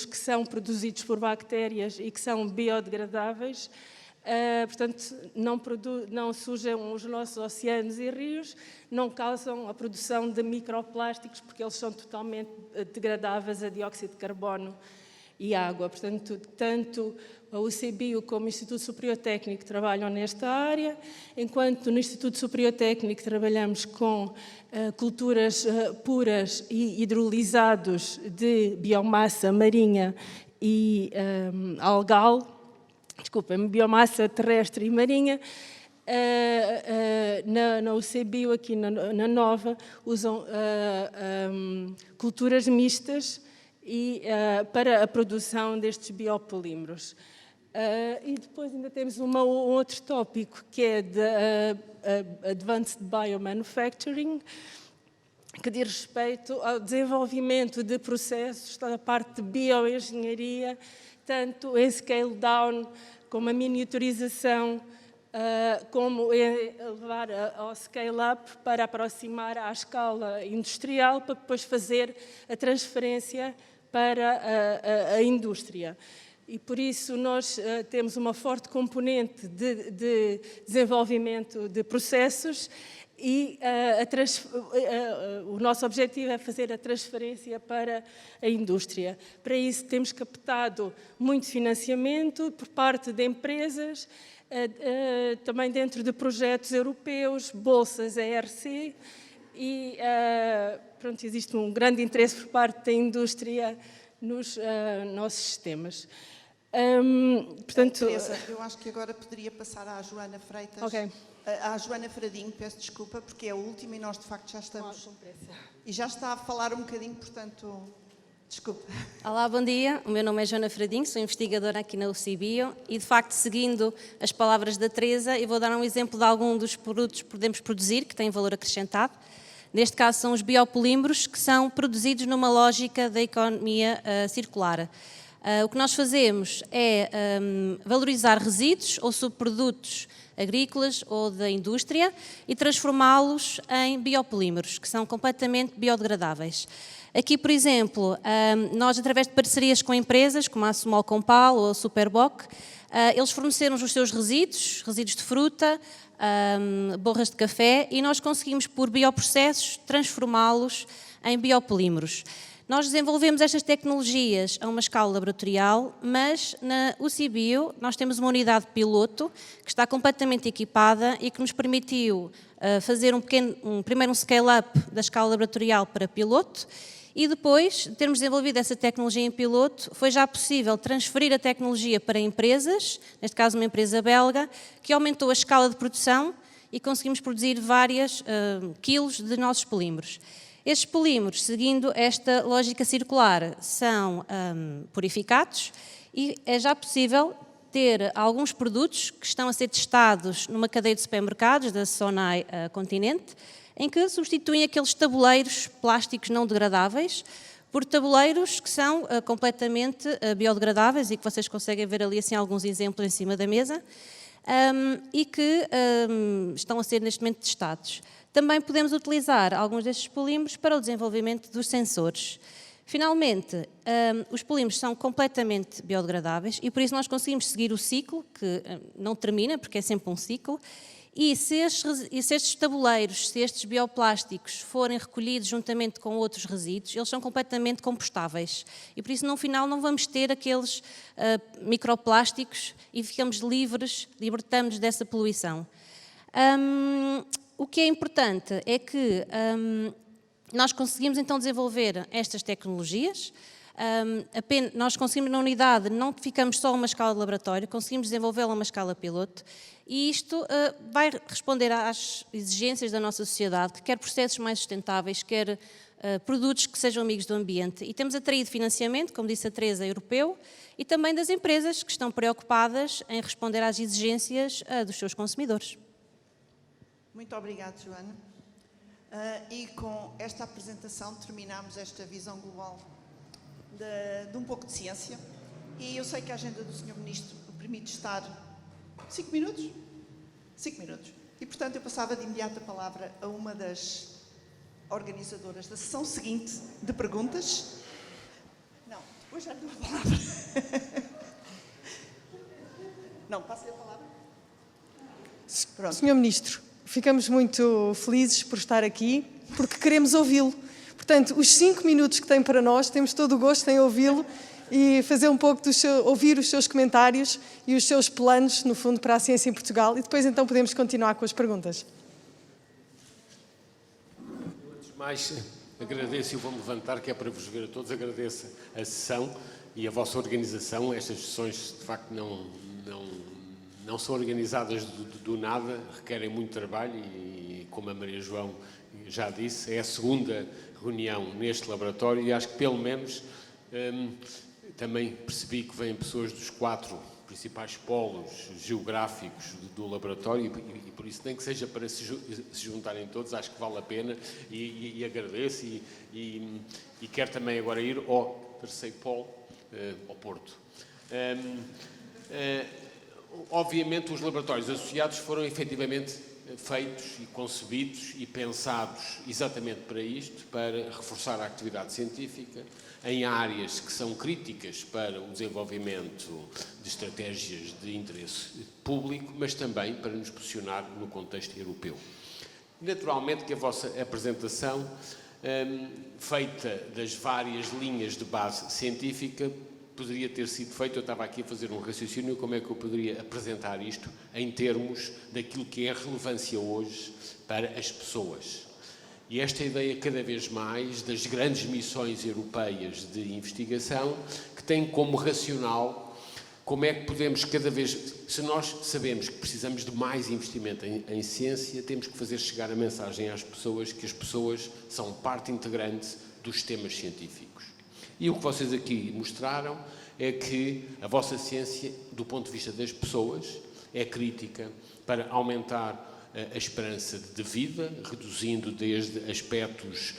que são produzidos por bactérias e que são biodegradáveis. Portanto, não sujam os nossos oceanos e rios, não causam a produção de microplásticos, porque eles são totalmente degradáveis a dióxido de carbono e água. Portanto, tanto a UCBio como o Instituto Superior Técnico trabalham nesta área, enquanto no Instituto Superior Técnico trabalhamos com culturas puras e hidrolisados de biomassa marinha e algal, biomassa terrestre e marinha. Na UCBio, aqui na Nova, usam culturas mistas para a produção destes biopolímeros. E depois ainda temos um outro tópico, que é de Advanced Biomanufacturing, que diz respeito ao desenvolvimento de processos da parte de bioengenharia, tanto em scale down como a miniaturização, como levar ao scale-up para aproximar à escala industrial, para depois fazer a transferência para a indústria. E por isso nós temos uma forte componente de desenvolvimento de processos e o nosso objetivo é fazer a transferência para a indústria. Para isso temos captado muito financiamento por parte de empresas, também dentro de projetos europeus, bolsas ERC, e pronto, existe um grande interesse por parte da indústria nos nossos sistemas. Portanto, Teresa, eu acho que agora poderia passar à Joana Freitas. Ok. À Joana Fradinho, peço desculpa, porque é a última e nós de facto já estamos. E já está a falar um bocadinho, portanto, desculpe. Olá, bom dia. O meu nome é Joana Fradinho, sou investigadora aqui na UCBio e, de facto, seguindo as palavras da Teresa, eu vou dar um exemplo de algum dos produtos que podemos produzir, que têm valor acrescentado. Neste caso, são os biopolímeros, que são produzidos numa lógica da economia circular. O que nós fazemos é valorizar resíduos ou subprodutos agrícolas ou da indústria e transformá-los em biopolímeros, que são completamente biodegradáveis. Aqui, por exemplo, nós, através de parcerias com empresas, como a Sumol Compal ou a Superboc, eles forneceram os seus resíduos de fruta, borras de café, e nós conseguimos, por bioprocessos, transformá-los em biopolímeros. Nós desenvolvemos estas tecnologias a uma escala laboratorial, mas na UCBio nós temos uma unidade piloto que está completamente equipada e que nos permitiu fazer primeiro um scale-up da escala laboratorial para piloto, e depois de termos desenvolvido essa tecnologia em piloto, foi já possível transferir a tecnologia para empresas, neste caso uma empresa belga, que aumentou a escala de produção e conseguimos produzir vários quilos de nossos polímeros. Estes polímeros, seguindo esta lógica circular, são purificados e é já possível ter alguns produtos que estão a ser testados numa cadeia de supermercados da Sonai Continente, em que substituem aqueles tabuleiros plásticos não degradáveis por tabuleiros que são completamente biodegradáveis e que vocês conseguem ver ali assim alguns exemplos em cima da mesa e que estão a ser neste momento testados. Também podemos utilizar alguns destes polímeros para o desenvolvimento dos sensores. Finalmente, os polímeros são completamente biodegradáveis e por isso nós conseguimos seguir o ciclo, que não termina, porque é sempre um ciclo, e se estes tabuleiros, se estes bioplásticos forem recolhidos juntamente com outros resíduos, eles são completamente compostáveis. E por isso, no final, não vamos ter aqueles microplásticos e ficamos libertamos dessa poluição. O que é importante é que nós conseguimos então desenvolver estas tecnologias, nós conseguimos na unidade, não ficamos só a uma escala de laboratório, conseguimos desenvolvê-la a uma escala piloto e isto vai responder às exigências da nossa sociedade, que quer processos mais sustentáveis, quer produtos que sejam amigos do ambiente. E temos atraído financiamento, como disse a Teresa, europeu, e também das empresas que estão preocupadas em responder às exigências dos seus consumidores. Muito obrigada, Joana. E com esta apresentação terminamos esta visão global de um pouco de ciência. E eu sei que a agenda do Sr. Ministro permite estar 5 minutos? 5 minutos. E, portanto, eu passava de imediato a palavra a uma das organizadoras da sessão seguinte de perguntas. Não, depois já lhe dou a palavra. Não, passe-lhe a palavra. Pronto. Sr. Ministro, ficamos muito felizes por estar aqui, porque queremos ouvi-lo. Portanto, os 5 minutos que tem para nós, temos todo o gosto em ouvi-lo e fazer um pouco ouvir os seus comentários e os seus planos, no fundo, para a ciência em Portugal. E depois, então, podemos continuar com as perguntas. Antes de mais, agradeço, e vou-me levantar, que é para vos ver a todos, agradeço a sessão e a vossa organização. Estas sessões, de facto, não são organizadas do nada, requerem muito trabalho e, como a Maria João já disse, é a segunda reunião neste laboratório e acho que, pelo menos, também percebi que vêm pessoas dos 4 principais polos geográficos do laboratório e por isso, nem que seja para se juntarem todos, acho que vale a pena e agradeço e quero também agora ir ao terceiro polo, ao Porto. Obviamente, os laboratórios associados foram efetivamente feitos e concebidos e pensados exatamente para isto, para reforçar a atividade científica em áreas que são críticas para o desenvolvimento de estratégias de interesse público, mas também para nos posicionar no contexto europeu. Naturalmente que a vossa apresentação, feita das várias linhas de base científica, poderia ter sido feita, eu estava aqui a fazer um raciocínio, como é que eu poderia apresentar isto em termos daquilo que é a relevância hoje para as pessoas. E esta ideia cada vez mais das grandes missões europeias de investigação, que tem como racional como é que podemos cada vez, se nós sabemos que precisamos de mais investimento em ciência, temos que fazer chegar a mensagem às pessoas que as pessoas são parte integrante dos sistemas científicos. E o que vocês aqui mostraram é que a vossa ciência, do ponto de vista das pessoas, é crítica para aumentar a esperança de vida, reduzindo desde aspectos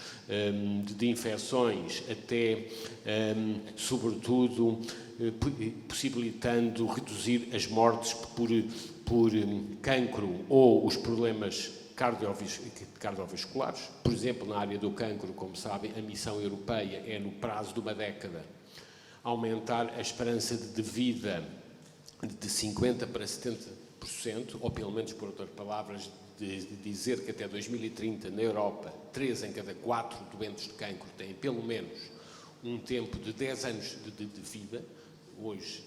de infecções até, sobretudo, possibilitando reduzir as mortes por cancro ou os problemas cardiovasculares. Por exemplo, na área do cancro, como sabem, a missão europeia é, no prazo de uma década, aumentar a esperança de vida de 50% para 70%, ou pelo menos, por outras palavras, de dizer que até 2030, na Europa, 3 em cada 4 doentes de cancro têm pelo menos um tempo de 10 anos de vida. Hoje,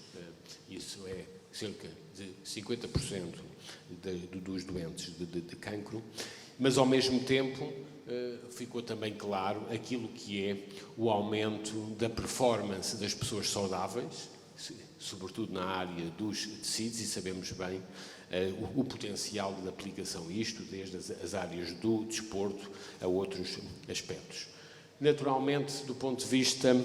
isso é cerca de 50% dos doentes de cancro, mas, ao mesmo tempo, ficou também claro aquilo que é o aumento da performance das pessoas saudáveis, sobretudo na área dos tecidos, e sabemos bem o potencial de aplicação a isto, desde as áreas do desporto a outros aspectos. Naturalmente, do ponto de vista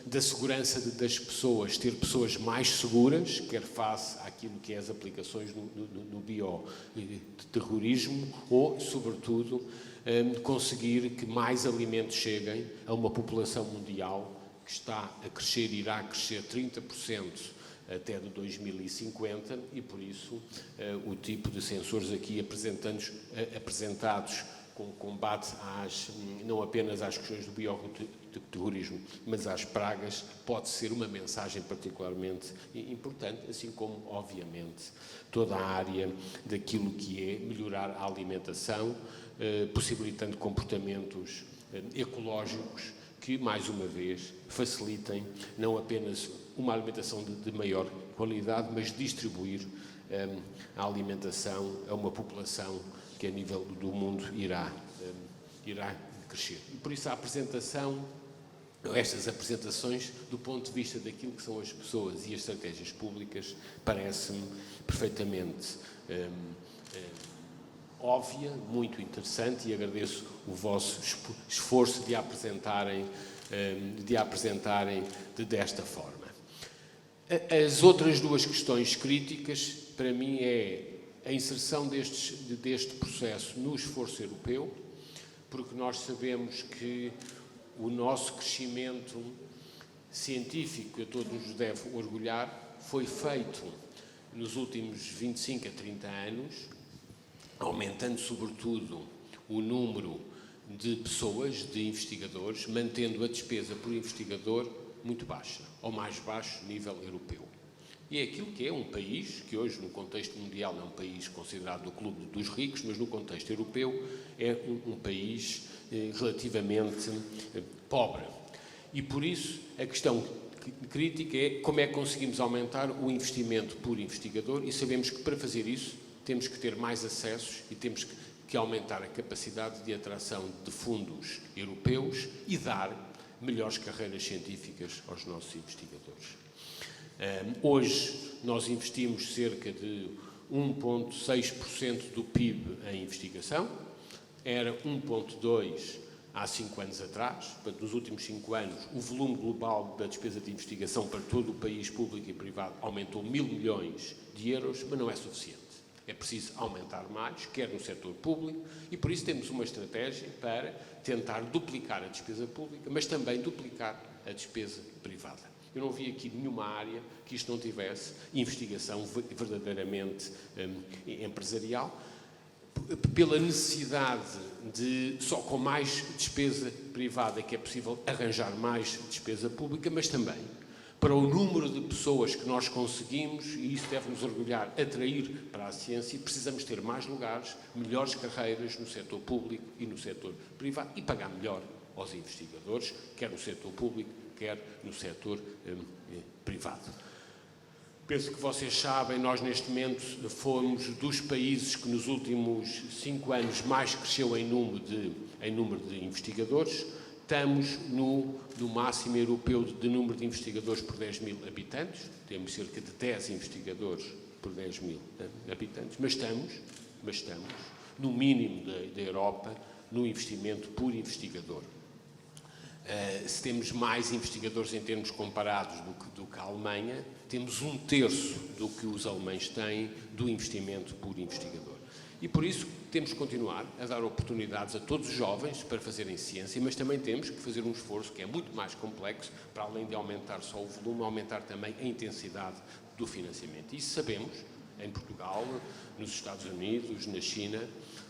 da segurança das pessoas, ter pessoas mais seguras, quer face àquilo que é as aplicações no bioterrorismo, ou, sobretudo, conseguir que mais alimentos cheguem a uma população mundial que está a crescer, irá crescer 30% até de 2050, e por isso o tipo de sensores aqui apresentados com combate não apenas às questões do bioterrorismo, mas às pragas, pode ser uma mensagem particularmente importante, assim como, obviamente, toda a área daquilo que é melhorar a alimentação, possibilitando comportamentos ecológicos que, mais uma vez, facilitem não apenas uma alimentação de maior qualidade, mas distribuir a alimentação a uma população que a nível do mundo irá crescer. E por isso a apresentação, estas apresentações, do ponto de vista daquilo que são as pessoas e as estratégias públicas, parece-me perfeitamente óbvia, muito interessante, e agradeço o vosso esforço de a apresentarem desta forma. As outras duas questões críticas, para mim, é a inserção deste processo no esforço europeu, porque nós sabemos que o nosso crescimento científico, que a todos nos deve orgulhar, foi feito nos últimos 25 a 30 anos, aumentando sobretudo o número de pessoas, de investigadores, mantendo a despesa por investigador muito baixa, ao mais baixo nível europeu. E é aquilo que é um país, que hoje no contexto mundial é um país considerado o clube dos ricos, mas no contexto europeu é um país relativamente pobre. E por isso a questão crítica é como é que conseguimos aumentar o investimento por investigador, e sabemos que para fazer isso temos que ter mais acessos e temos que aumentar a capacidade de atração de fundos europeus e dar melhores carreiras científicas aos nossos investigadores. Hoje nós investimos cerca de 1,6% do PIB em investigação, era 1,2% há 5 anos atrás. Portanto, nos últimos 5 anos o volume global da despesa de investigação para todo o país, público e privado, aumentou 1.000 milhões de euros, mas não é suficiente. É preciso aumentar mais, quer no setor público, e por isso temos uma estratégia para tentar duplicar a despesa pública, mas também duplicar a despesa privada. Eu não vi aqui nenhuma área que isto não tivesse investigação verdadeiramente empresarial, pela necessidade de, só com mais despesa privada, que é possível arranjar mais despesa pública, mas também para o número de pessoas que nós conseguimos, e isso deve nos orgulhar, atrair para a ciência, precisamos ter mais lugares, melhores carreiras no setor público e no setor privado e pagar melhor aos investigadores, quer no setor público, quer no setor privado. Penso que vocês sabem, nós neste momento fomos dos países que nos últimos 5 anos mais cresceu em número de investigadores. Estamos no máximo europeu de número de investigadores por 10 mil habitantes. Temos cerca de 10 investigadores por 10 mil habitantes, mas estamos no mínimo da Europa no investimento por investigador. Se temos mais investigadores em termos comparados do que a Alemanha, temos 1/3 do que os alemães têm do investimento por investigador. E por isso temos que continuar a dar oportunidades a todos os jovens para fazerem ciência, mas também temos que fazer um esforço que é muito mais complexo, para além de aumentar só o volume, aumentar também a intensidade do financiamento. Isso sabemos, em Portugal, nos Estados Unidos, na China,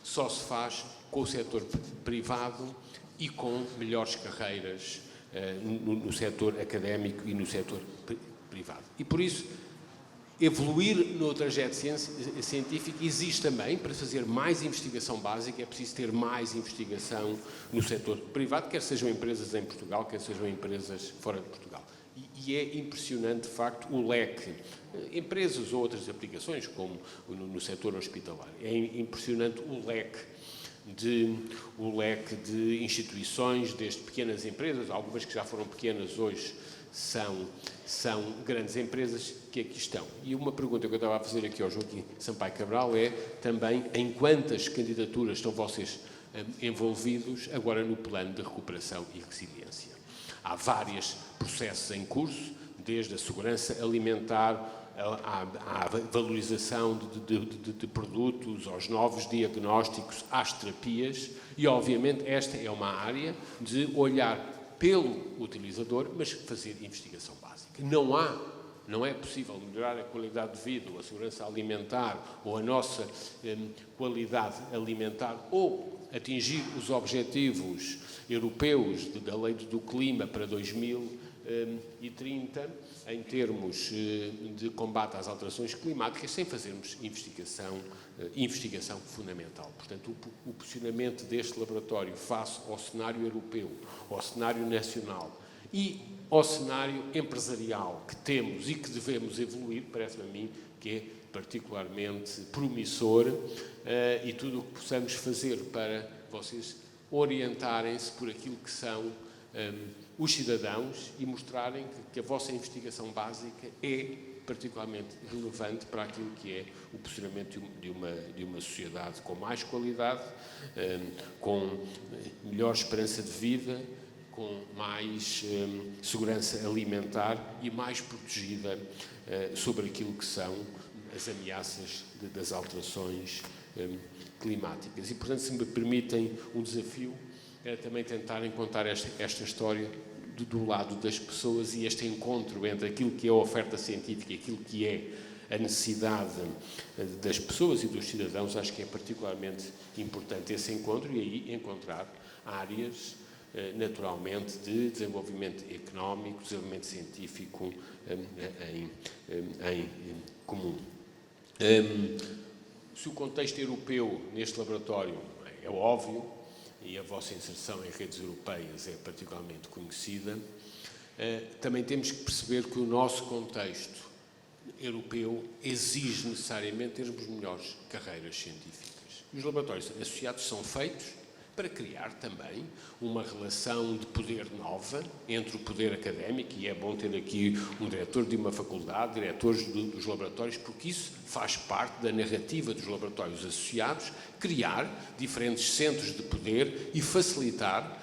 só se faz com o setor privado e com melhores carreiras no setor académico e no setor privado. E por isso, evoluir no trajeto científico existe também, para fazer mais investigação básica, é preciso ter mais investigação no setor privado, quer sejam empresas em Portugal, quer sejam empresas fora de Portugal. E é impressionante, de facto, o leque, empresas ou outras aplicações, como no setor hospitalar, é impressionante o leque de instituições, desde pequenas empresas, algumas que já foram pequenas hoje são grandes empresas que aqui estão. E uma pergunta que eu estava a fazer aqui ao Joaquim Sampaio Cabral é também em quantas candidaturas estão vocês envolvidos agora no plano de recuperação e resiliência. Há vários processos em curso, desde a segurança alimentar, à valorização de produtos, aos novos diagnósticos, às terapias, e obviamente esta é uma área de olhar pelo utilizador, mas fazer investigação básica. Não é possível melhorar a qualidade de vida, ou a segurança alimentar, ou a nossa qualidade alimentar, ou atingir os objetivos europeus da Lei do Clima para 2030, em termos de combate às alterações climáticas, sem fazermos investigação fundamental. Portanto, o posicionamento deste laboratório face ao cenário europeu, ao cenário nacional e ao cenário empresarial que temos e que devemos evoluir, parece-me a mim que é particularmente promissor, e tudo o que possamos fazer para vocês orientarem-se por aquilo que são os cidadãos e mostrarem que a vossa investigação básica é particularmente relevante para aquilo que é o posicionamento de uma sociedade com mais qualidade, com melhor esperança de vida, com mais segurança alimentar e mais protegida sobre aquilo que são as ameaças das alterações climáticas. E, portanto, se me permitem um desafio, é também tentar encontrar esta história do lado das pessoas e este encontro entre aquilo que é a oferta científica e aquilo que é a necessidade das pessoas e dos cidadãos. Acho que é particularmente importante esse encontro e aí encontrar áreas, naturalmente, de desenvolvimento económico, desenvolvimento científico em comum. Se o contexto europeu neste laboratório é óbvio, e a vossa inserção em redes europeias é particularmente conhecida, também temos que perceber que o nosso contexto europeu exige necessariamente termos melhores carreiras científicas. E os laboratórios associados são feitos para criar também uma relação de poder nova entre o poder académico, e é bom ter aqui um diretor de uma faculdade, diretores dos laboratórios, porque isso faz parte da narrativa dos laboratórios associados, criar diferentes centros de poder e facilitar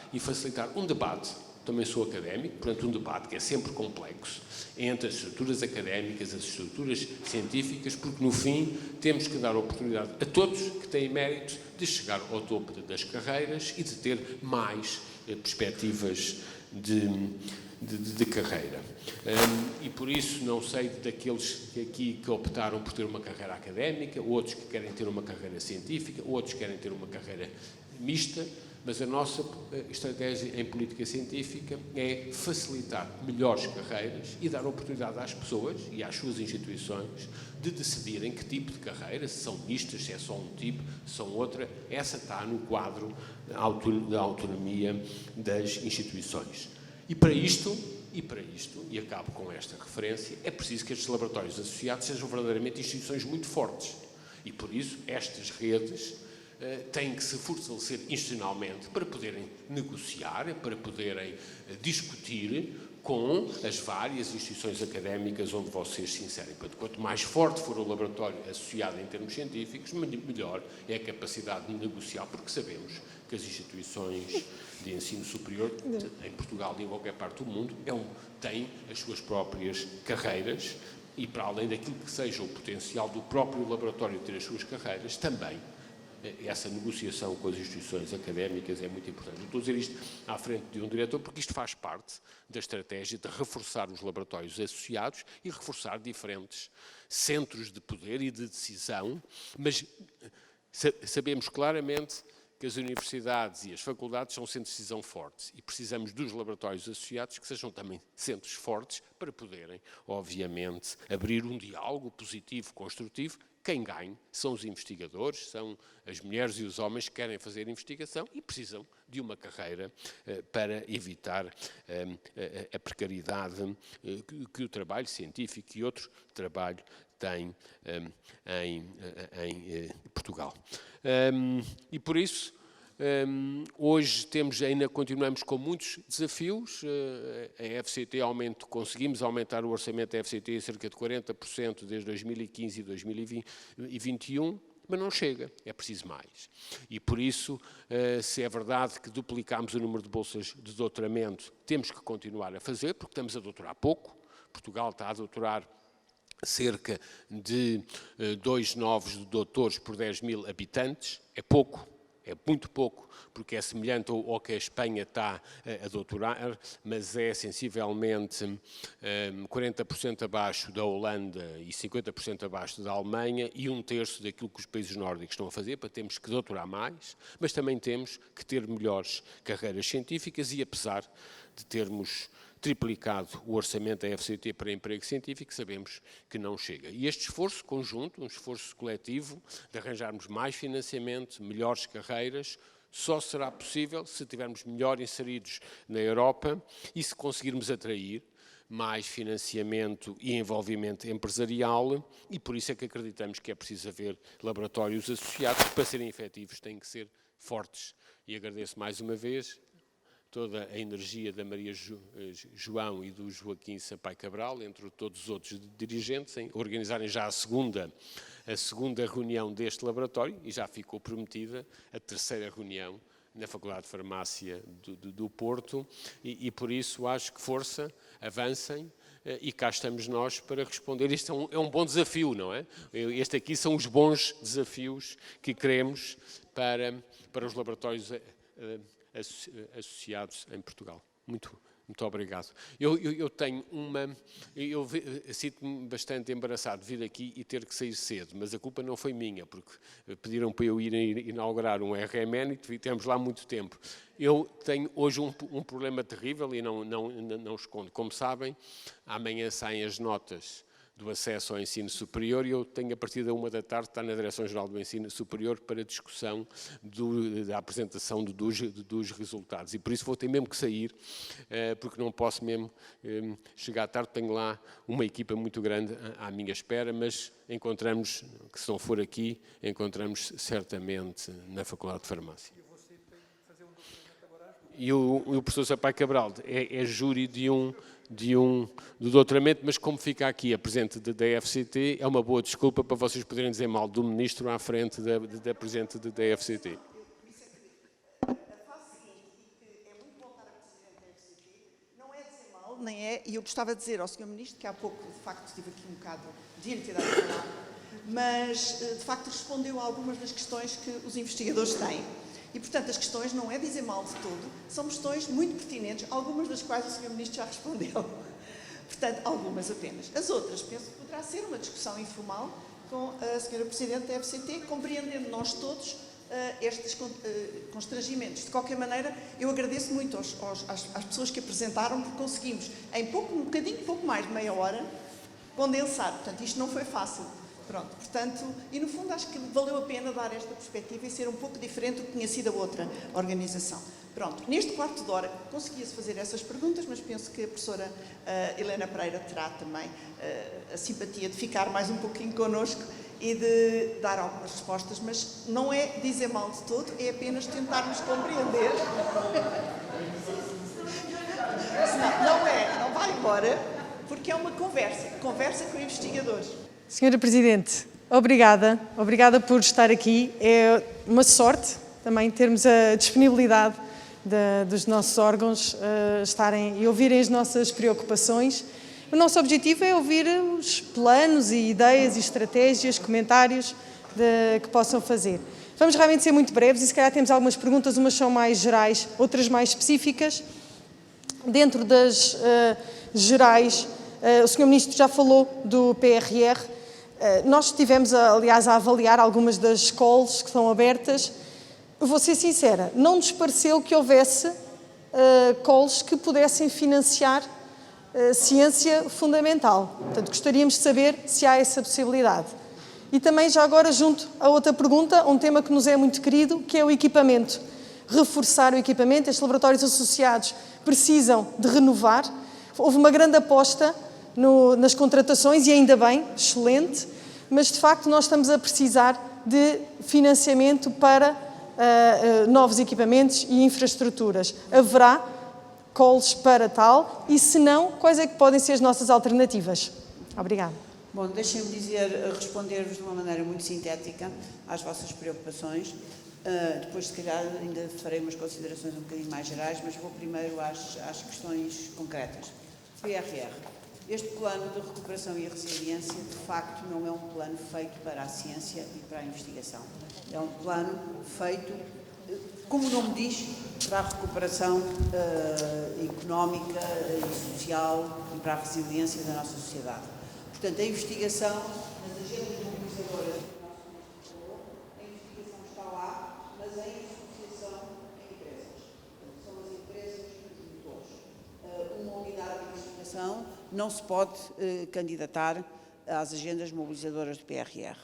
um debate. Também sou académico, portanto um debate que é sempre complexo, entre as estruturas académicas, as estruturas científicas, porque no fim temos que dar oportunidade a todos que têm méritos de chegar ao topo das carreiras e de ter mais perspectivas de carreira. E por isso não sei daqueles aqui que optaram por ter uma carreira académica, outros que querem ter uma carreira científica, outros querem ter uma carreira mista. Mas a nossa estratégia em política científica é facilitar melhores carreiras e dar oportunidade às pessoas e às suas instituições de decidirem que tipo de carreira, se são mistas, se é só um tipo, se são outra. Essa está no quadro da autonomia das instituições. E para isto, e acabo com esta referência, é preciso que estes laboratórios associados sejam verdadeiramente instituições muito fortes. E por isso estas redes têm que se fortalecer institucionalmente para poderem negociar, para poderem discutir com as várias instituições académicas onde vocês se inserem. Quanto mais forte for o laboratório associado em termos científicos, melhor é a capacidade de negociar, porque sabemos que as instituições de ensino superior, em Portugal e em qualquer parte do mundo, têm as suas próprias carreiras e, para além daquilo que seja o potencial do próprio laboratório ter as suas carreiras, também essa negociação com as instituições académicas é muito importante. Eu estou a dizer isto à frente de um diretor porque isto faz parte da estratégia de reforçar os laboratórios associados e reforçar diferentes centros de poder e de decisão, mas sabemos claramente que as universidades e as faculdades são centros de decisão fortes e precisamos dos laboratórios associados que sejam também centros fortes para poderem, obviamente, abrir um diálogo positivo, construtivo. Quem ganha são os investigadores, são as mulheres e os homens que querem fazer investigação e precisam de uma carreira para evitar a precariedade que o trabalho científico e outro trabalho tem em Portugal. E por isso, hoje ainda continuamos com muitos desafios. A FCT conseguimos aumentar o orçamento da FCT em cerca de 40% desde 2015 e 2021, mas não chega, é preciso mais. E por isso, se é verdade que duplicámos o número de bolsas de doutoramento, temos que continuar a fazer, porque estamos a doutorar pouco. Portugal está a doutorar cerca de 2 novos doutores por 10 mil habitantes, é pouco. É muito pouco, porque é semelhante ao que a Espanha está a doutorar, mas é sensivelmente 40% abaixo da Holanda e 50% abaixo da Alemanha e 1/3 daquilo que os países nórdicos estão a fazer, para termos que doutorar mais, mas também temos que ter melhores carreiras científicas e, apesar de termos triplicado o orçamento da FCT para emprego científico, sabemos que não chega. E este esforço conjunto, um esforço coletivo, de arranjarmos mais financiamento, melhores carreiras, só será possível se estivermos melhor inseridos na Europa e se conseguirmos atrair mais financiamento e envolvimento empresarial, e por isso é que acreditamos que é preciso haver laboratórios associados que, para serem efetivos, têm que ser fortes. E agradeço mais uma vez toda a energia da Maria João e do Joaquim Sampaio Cabral, entre todos os outros dirigentes, em organizarem já a segunda reunião deste laboratório, e já ficou prometida a 3ª reunião na Faculdade de Farmácia do Porto, e por isso acho que força, avancem, e cá estamos nós para responder. Este é um bom desafio, não é? Este aqui são os bons desafios que queremos para os laboratórios associados em Portugal. Muito obrigado. Eu sinto-me bastante embaraçado de vir aqui e ter que sair cedo, mas a culpa não foi minha, porque pediram para eu ir inaugurar um RMN e tivemos lá muito tempo. Eu tenho hoje um problema terrível e não escondo. Como sabem, amanhã saem as notas do acesso ao ensino superior e eu tenho, a partir da 1 da tarde, estar na Direção-Geral do Ensino Superior para discussão da apresentação dos resultados. E por isso vou ter mesmo que sair, porque não posso mesmo chegar tarde. Tenho lá uma equipa muito grande à minha espera, mas encontramos, que se não for aqui, encontramos certamente na Faculdade de Farmácia. E o professor Sampaio Cabral é júri do doutoramento, mas como fica aqui a presidente da FCT, é uma boa desculpa para vocês poderem dizer mal do ministro à frente da presidente da FCT. Nem é, e eu gostava de dizer ao Sr. Ministro que há pouco, de facto, estive aqui um bocado de entidade a falar, mas, de facto, respondeu a algumas das questões que os investigadores têm. E, portanto, as questões não é dizer mal de todo, são questões muito pertinentes, algumas das quais o Sr. Ministro já respondeu. Portanto, algumas apenas. As outras, penso que poderá ser uma discussão informal com a Sra. Presidente da FCT, compreendendo nós todos estes constrangimentos. De qualquer maneira, eu agradeço muito às pessoas que apresentaram, porque conseguimos, em pouco mais de meia hora, condensar. Portanto, isto não foi fácil. Pronto, portanto, e no fundo acho que valeu a pena dar esta perspectiva e ser um pouco diferente do que tinha sido a outra organização. Pronto, neste quarto de hora conseguia-se fazer essas perguntas, mas penso que a professora Helena Pereira terá também a simpatia de ficar mais um pouquinho connosco e de dar algumas respostas, mas não é dizer mal de todo, é apenas tentarmos compreender. Não vai embora, porque é uma conversa com investigadores. Senhora Presidente, obrigada por estar aqui. É uma sorte também termos a disponibilidade dos nossos órgãos estarem e ouvirem as nossas preocupações. O nosso objetivo é ouvir os planos e ideias e estratégias, comentários que possam fazer. Vamos realmente ser muito breves e se calhar temos algumas perguntas, umas são mais gerais, outras mais específicas. Dentro das gerais, o Sr. Ministro já falou do PRR. Nós estivemos, aliás, a avaliar algumas das calls que estão abertas. Vou ser sincera, não nos pareceu que houvesse calls que pudessem financiar ciência fundamental. Portanto, gostaríamos de saber se há essa possibilidade. E também, já agora, junto a outra pergunta, um tema que nos é muito querido, que é o equipamento. Reforçar o equipamento. Estes laboratórios associados precisam de renovar. Houve uma grande aposta nas contratações, e ainda bem, excelente, mas de facto nós estamos a precisar de financiamento para novos equipamentos e infraestruturas. Haverá calls para tal e, se não, quais é que podem ser as nossas alternativas? Obrigada. Bom, deixem-me responder-vos de uma maneira muito sintética às vossas preocupações. Depois, se calhar, ainda farei umas considerações um bocadinho mais gerais, mas vou primeiro às questões concretas. PRR. Este plano de recuperação e resiliência, de facto, não é um plano feito para a ciência e para a investigação. É um plano feito, como o nome diz, para a recuperação económica e social e para a resiliência da nossa sociedade. Portanto, a investigação, nas agendas mobilizadoras, a investigação está lá, mas em associação em empresas. São as empresas os motores. Uma unidade de investigação não se pode candidatar às agendas mobilizadoras do PRR.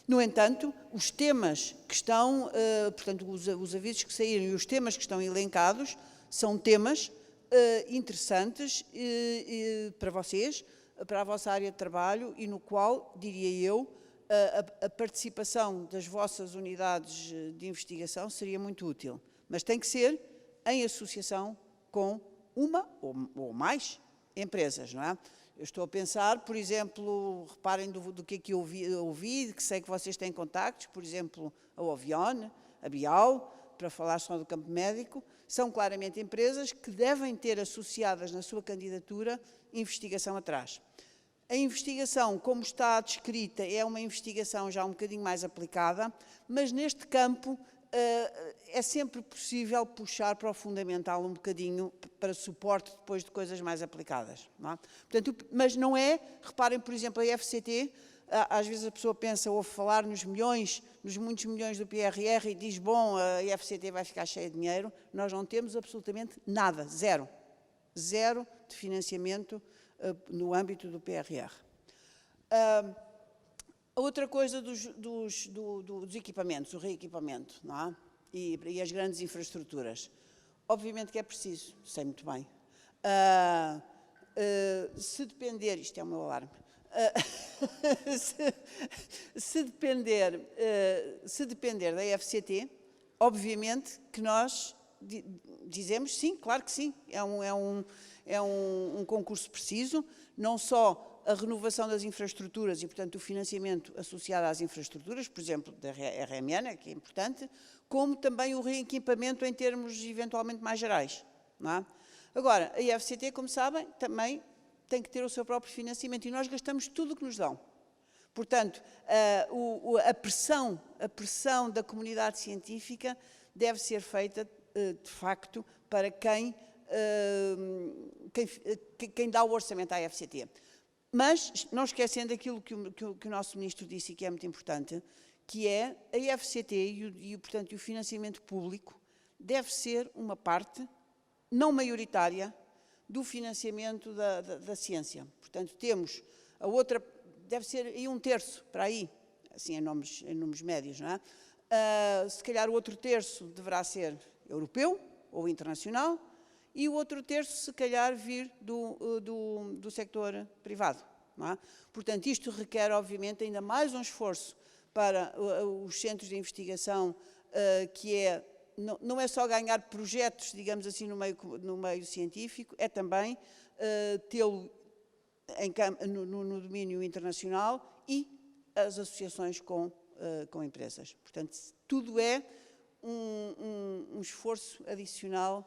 No entanto, os temas que estão, portanto, os avisos que saíram e os temas que estão elencados são temas interessantes para vocês, para a vossa área de trabalho e no qual, diria eu, a participação das vossas unidades de investigação seria muito útil. Mas tem que ser em associação com uma ou mais empresas, não é? Eu estou a pensar, por exemplo, reparem do que é que eu ouvi, que sei que vocês têm contactos, por exemplo, a Ovion, a Bial, para falar só do campo médico, são claramente empresas que devem ter associadas na sua candidatura investigação atrás. A investigação, como está descrita, é uma investigação já um bocadinho mais aplicada, mas neste campo é sempre possível puxar para o fundamental um bocadinho para suporte depois de coisas mais aplicadas. Não é? Portanto, mas não é, reparem, por exemplo, a IFCT, às vezes a pessoa pensa, ouve falar nos muitos milhões do PRR e diz, bom, a IFCT vai ficar cheia de dinheiro. Nós não temos absolutamente nada, zero. Zero de financiamento no âmbito do PRR. A outra coisa dos equipamentos, o reequipamento, não é? E as grandes infraestruturas. Obviamente que é preciso, sei muito bem. Se depender, isto é o meu alarme, se depender da IFCT, obviamente que nós dizemos sim, claro que sim, é um concurso preciso, não só a renovação das infraestruturas e, portanto, o financiamento associado às infraestruturas, por exemplo, da RMN, que é importante, como também o reequipamento em termos eventualmente mais gerais. Não é? Agora, a IFCT, como sabem, também tem que ter o seu próprio financiamento e nós gastamos tudo o que nos dão. Portanto, a pressão da comunidade científica deve ser feita, de facto, para quem dá o orçamento à IFCT. Mas, não esquecendo aquilo que o nosso Ministro disse e que é muito importante, que é a FCT portanto, o financiamento público deve ser uma parte não maioritária do financiamento da ciência. Portanto, temos a outra, deve ser aí 1/3, para aí, assim em números médios, não é? Se calhar o outro terço deverá ser europeu ou internacional e o outro terço, se calhar, vir do sector privado. Não é? Portanto, isto requer, obviamente, ainda mais um esforço para os centros de investigação, que não é só ganhar projetos, digamos assim, no meio científico, é também tê-lo no domínio internacional e as associações com empresas. Portanto, tudo é um esforço adicional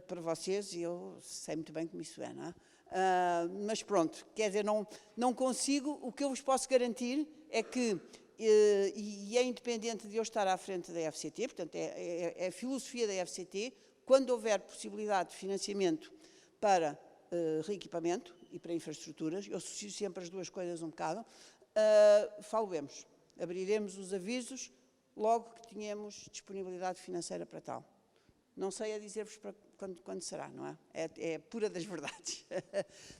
para vocês, e eu sei muito bem como isso é, não é? Mas pronto, quer dizer, não consigo, o que eu vos posso garantir é que, e é independente de eu estar à frente da FCT, portanto é a filosofia da FCT, quando houver possibilidade de financiamento para reequipamento e para infraestruturas, eu associo sempre as duas coisas um bocado, falemos, abriremos os avisos logo que tenhamos disponibilidade financeira para tal. Não sei a dizer-vos quando será, não é? É pura das verdades.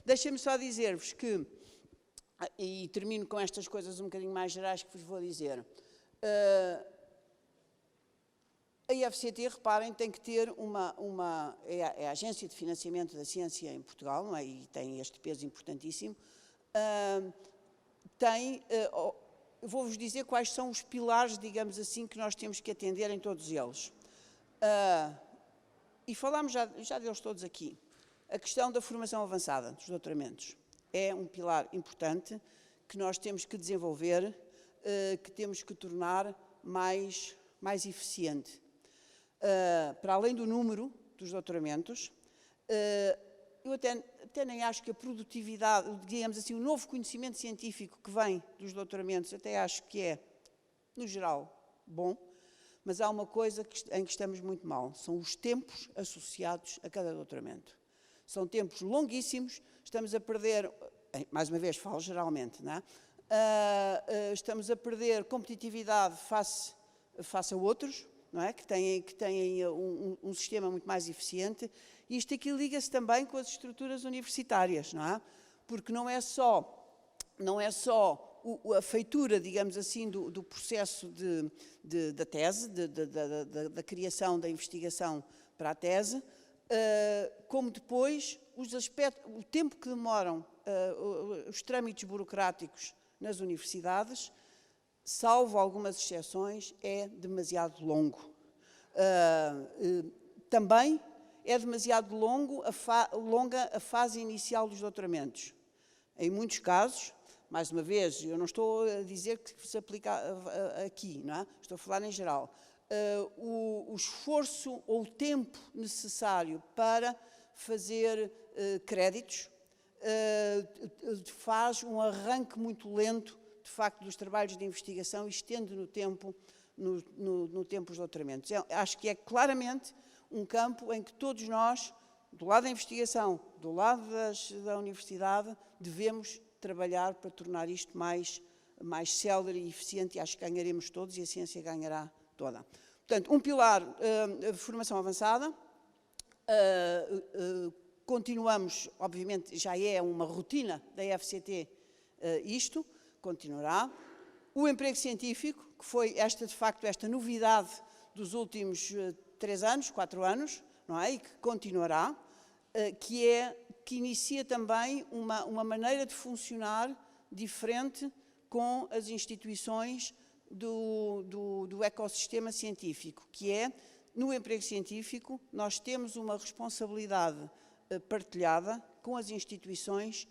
Deixem-me só dizer-vos que, e termino com estas coisas um bocadinho mais gerais que vos vou dizer, a IFCT, reparem, tem que ter é a Agência de Financiamento da Ciência em Portugal, não é? E tem este peso importantíssimo, vou-vos dizer quais são os pilares, digamos assim, que nós temos que atender em todos eles. E falámos já deles todos aqui. A questão da formação avançada, dos doutoramentos, é um pilar importante que nós temos que desenvolver, que temos que tornar mais eficiente. Para além do número dos doutoramentos, eu até nem acho que a produtividade, digamos assim, o novo conhecimento científico que vem dos doutoramentos, até acho que é, no geral, bom, mas há uma coisa em que estamos muito mal, são os tempos associados a cada doutoramento. São tempos longuíssimos, estamos a perder, mais uma vez falo geralmente, não é? Estamos a perder competitividade face a outros, não é? que têm um sistema muito mais eficiente, e isto aqui liga-se também com as estruturas universitárias, não é? Porque não é só a feitura, digamos assim, do processo da tese, da criação da investigação para a tese, como depois o tempo que demoram os trâmites burocráticos nas universidades, salvo algumas exceções, é demasiado longo. Também é demasiado longa a fase inicial dos doutoramentos. Em muitos casos, mais uma vez, eu não estou a dizer que se aplica aqui, não é? Estou a falar em geral. O esforço ou o tempo necessário para fazer créditos faz um arranque muito lento, de facto, dos trabalhos de investigação e estende no tempo os doutoramentos. Acho que é claramente um campo em que todos nós, do lado da investigação, do lado da universidade, devemos trabalhar para tornar isto mais célere e eficiente, e acho que ganharemos todos e a ciência ganhará toda. Portanto, um pilar de formação avançada, continuamos, obviamente, já é uma rotina da FCT isto, continuará. O emprego científico, que foi de facto esta novidade dos últimos 3 anos, 4 anos, não é? E que continuará, que inicia também uma maneira de funcionar diferente com as instituições do ecossistema científico, que é, no emprego científico, nós temos uma responsabilidade partilhada com as instituições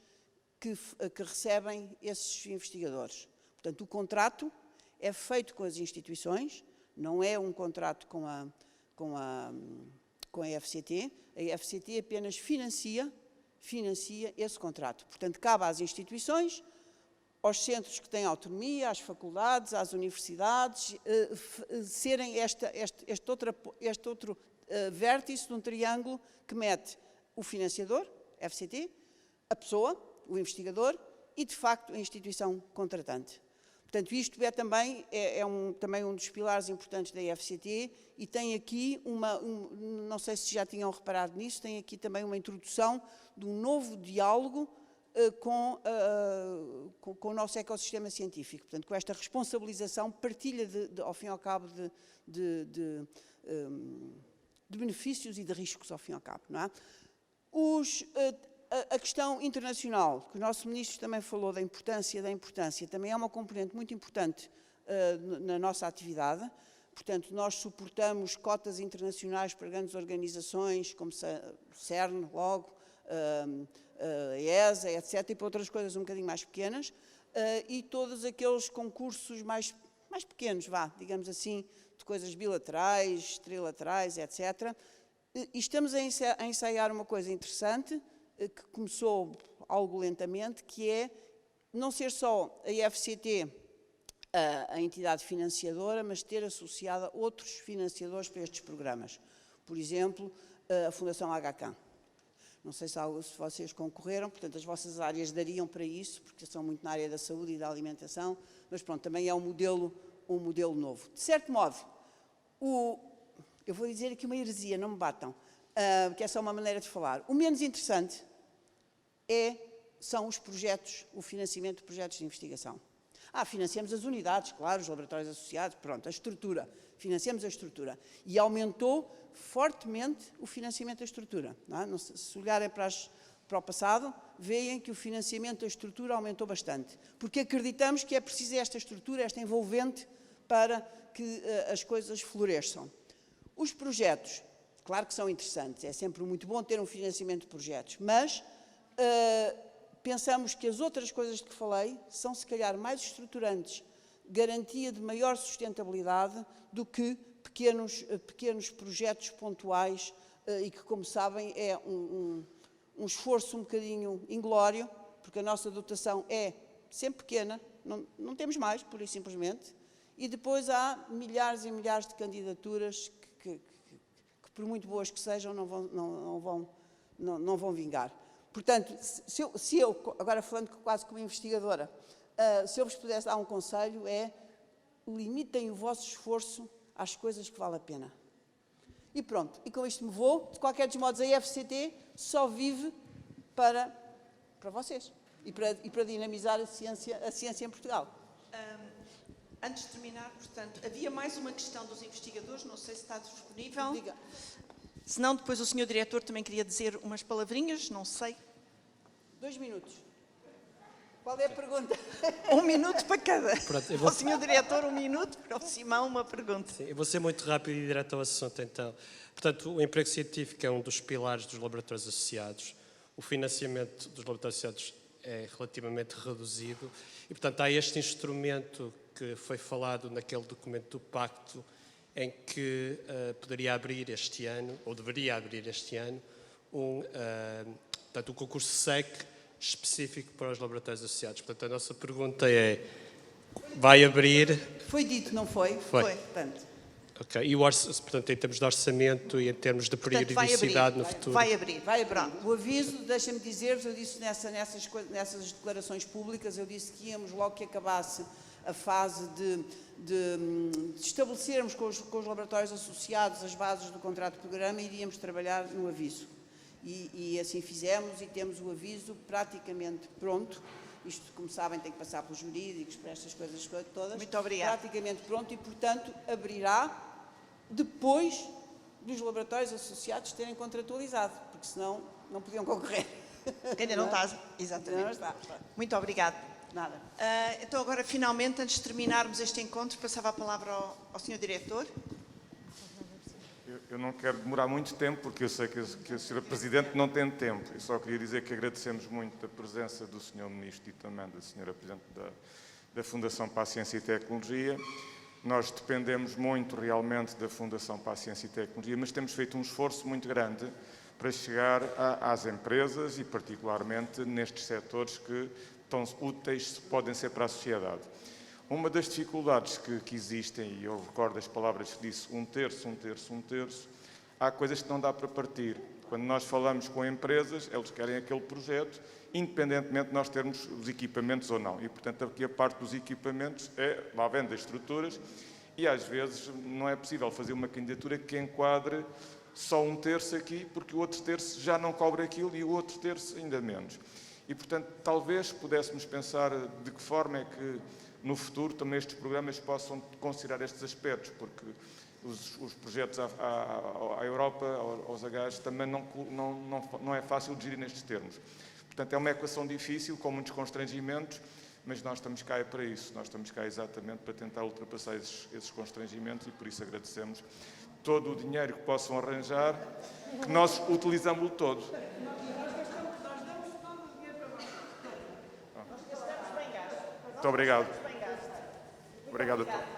que recebem esses investigadores. Portanto, o contrato é feito com as instituições, não é um contrato com a FCT. A FCT apenas financia esse contrato. Portanto, cabe às instituições, aos centros que têm autonomia, às faculdades, às universidades, serem este outro vértice de um triângulo que mete o financiador, FCT, a pessoa, o investigador, e, de facto, a instituição contratante. Portanto, isto é também, também um dos pilares importantes da IFCT e tem aqui não sei se já tinham reparado nisso, tem aqui também uma introdução de um novo diálogo com o nosso ecossistema científico. Portanto, com esta responsabilização, partilha, ao fim e ao cabo, de benefícios e de riscos, ao fim e ao cabo. Não é? A questão internacional, que o nosso Ministro também falou da importância, também é uma componente muito importante na nossa atividade. Portanto, nós suportamos cotas internacionais para grandes organizações, como CERN, logo, a ESA, etc., e para outras coisas um bocadinho mais pequenas, e todos aqueles concursos mais pequenos, digamos assim, de coisas bilaterais, trilaterais, etc. E estamos a ensaiar uma coisa interessante, que começou algo lentamente, que é não ser só a IFCT a entidade financiadora, mas ter associada outros financiadores para estes programas. Por exemplo, a Fundação HK. Não sei se vocês concorreram, portanto, as vossas áreas dariam para isso, porque são muito na área da saúde e da alimentação, mas pronto, também é um modelo novo. De certo modo, eu vou dizer aqui uma heresia, não me batam, que é só uma maneira de falar. O menos interessante são os projetos, o financiamento de projetos de investigação. Financiamos as unidades, claro, os laboratórios associados, pronto, a estrutura, financiamos a estrutura. E aumentou fortemente o financiamento da estrutura. Não, se olharem para o passado, veem que o financiamento da estrutura aumentou bastante, porque acreditamos que é preciso esta estrutura, esta envolvente, para que as coisas floresçam. Os projetos, claro que são interessantes, é sempre muito bom ter um financiamento de projetos, mas pensamos que as outras coisas que falei são, se calhar, mais estruturantes, garantia de maior sustentabilidade do que pequenos projetos pontuais e que, como sabem, é um esforço um bocadinho inglório, porque a nossa dotação é sempre pequena, não temos mais, pura e simplesmente, e depois há milhares e milhares de candidaturas que por muito boas que sejam, não vão vingar. Portanto, se eu, agora falando quase como investigadora, se eu vos pudesse dar um conselho limitem o vosso esforço às coisas que vale a pena. E pronto, e com isto me vou. De qualquer dos modos, a IFCT só vive para vocês e para dinamizar a ciência em Portugal. Antes de terminar, portanto, havia mais uma questão dos investigadores, não sei se está disponível. Diga. Se não, depois o Sr. Diretor também queria dizer umas palavrinhas, não sei. 2 minutos. Qual é a pergunta? 1 minuto para cada. Pronto, Ao Sr. Diretor, 1 minuto, para o Simão, uma pergunta. Sim, eu vou ser muito rápido e direto ao assunto, então. Portanto, o emprego científico é um dos pilares dos laboratórios associados. O financiamento dos laboratórios associados é relativamente reduzido e, portanto, há este instrumento que foi falado naquele documento do Pacto, em que poderia abrir este ano, ou deveria abrir este ano, portanto, um concurso SEC específico para os laboratórios associados. Portanto, a nossa pergunta é, vai abrir... Foi dito, não foi? Foi. Portanto. Ok, e portanto, em termos de orçamento e em termos de periodicidade no futuro? Vai abrir. O aviso, deixa-me dizer-vos, eu disse nessas declarações públicas, eu disse que íamos logo que acabasse a fase de estabelecermos com os laboratórios associados as bases do contrato de programa e iríamos trabalhar no aviso. E assim fizemos e temos o aviso praticamente pronto. Isto, como sabem, tem que passar pelos jurídicos, para estas coisas todas. Muito obrigada. Praticamente pronto e, portanto, abrirá depois dos laboratórios associados terem contratualizado, porque senão não podiam concorrer. Ainda não está, exatamente. Não está. Muito obrigada. Nada. Então, agora, finalmente, antes de terminarmos este encontro, passava a palavra ao Sr. Diretor. Eu não quero demorar muito tempo, porque eu sei que a Sra. Presidente não tem tempo. Eu só queria dizer que agradecemos muito a presença do Sr. Ministro e também da Sra. Presidente da Fundação para a Ciência e Tecnologia. Nós dependemos muito, realmente, da Fundação para a Ciência e Tecnologia, mas temos feito um esforço muito grande para chegar às empresas e, particularmente, nestes setores que tão úteis podem ser para a sociedade. Uma das dificuldades que existem, e eu recordo as palavras que disse, 1/3, há coisas que não dá para partir. Quando nós falamos com empresas, eles querem aquele projeto, independentemente de nós termos os equipamentos ou não. E, portanto, aqui a parte dos equipamentos é lá vem das estruturas e, às vezes, não é possível fazer uma candidatura que enquadre só um terço aqui, porque o outro terço já não cobre aquilo e o outro terço ainda menos. E, portanto, talvez pudéssemos pensar de que forma é que, no futuro, também estes programas possam considerar estes aspectos, porque os projetos à Europa, aos HAs, também não é fácil de gerir nestes termos. Portanto, é uma equação difícil, com muitos constrangimentos, mas nós estamos cá para isso. Nós estamos cá exatamente para tentar ultrapassar esses constrangimentos e, por isso, agradecemos todo o dinheiro que possam arranjar, que nós utilizamos-lo todo. Muito obrigado. Obrigado a todos.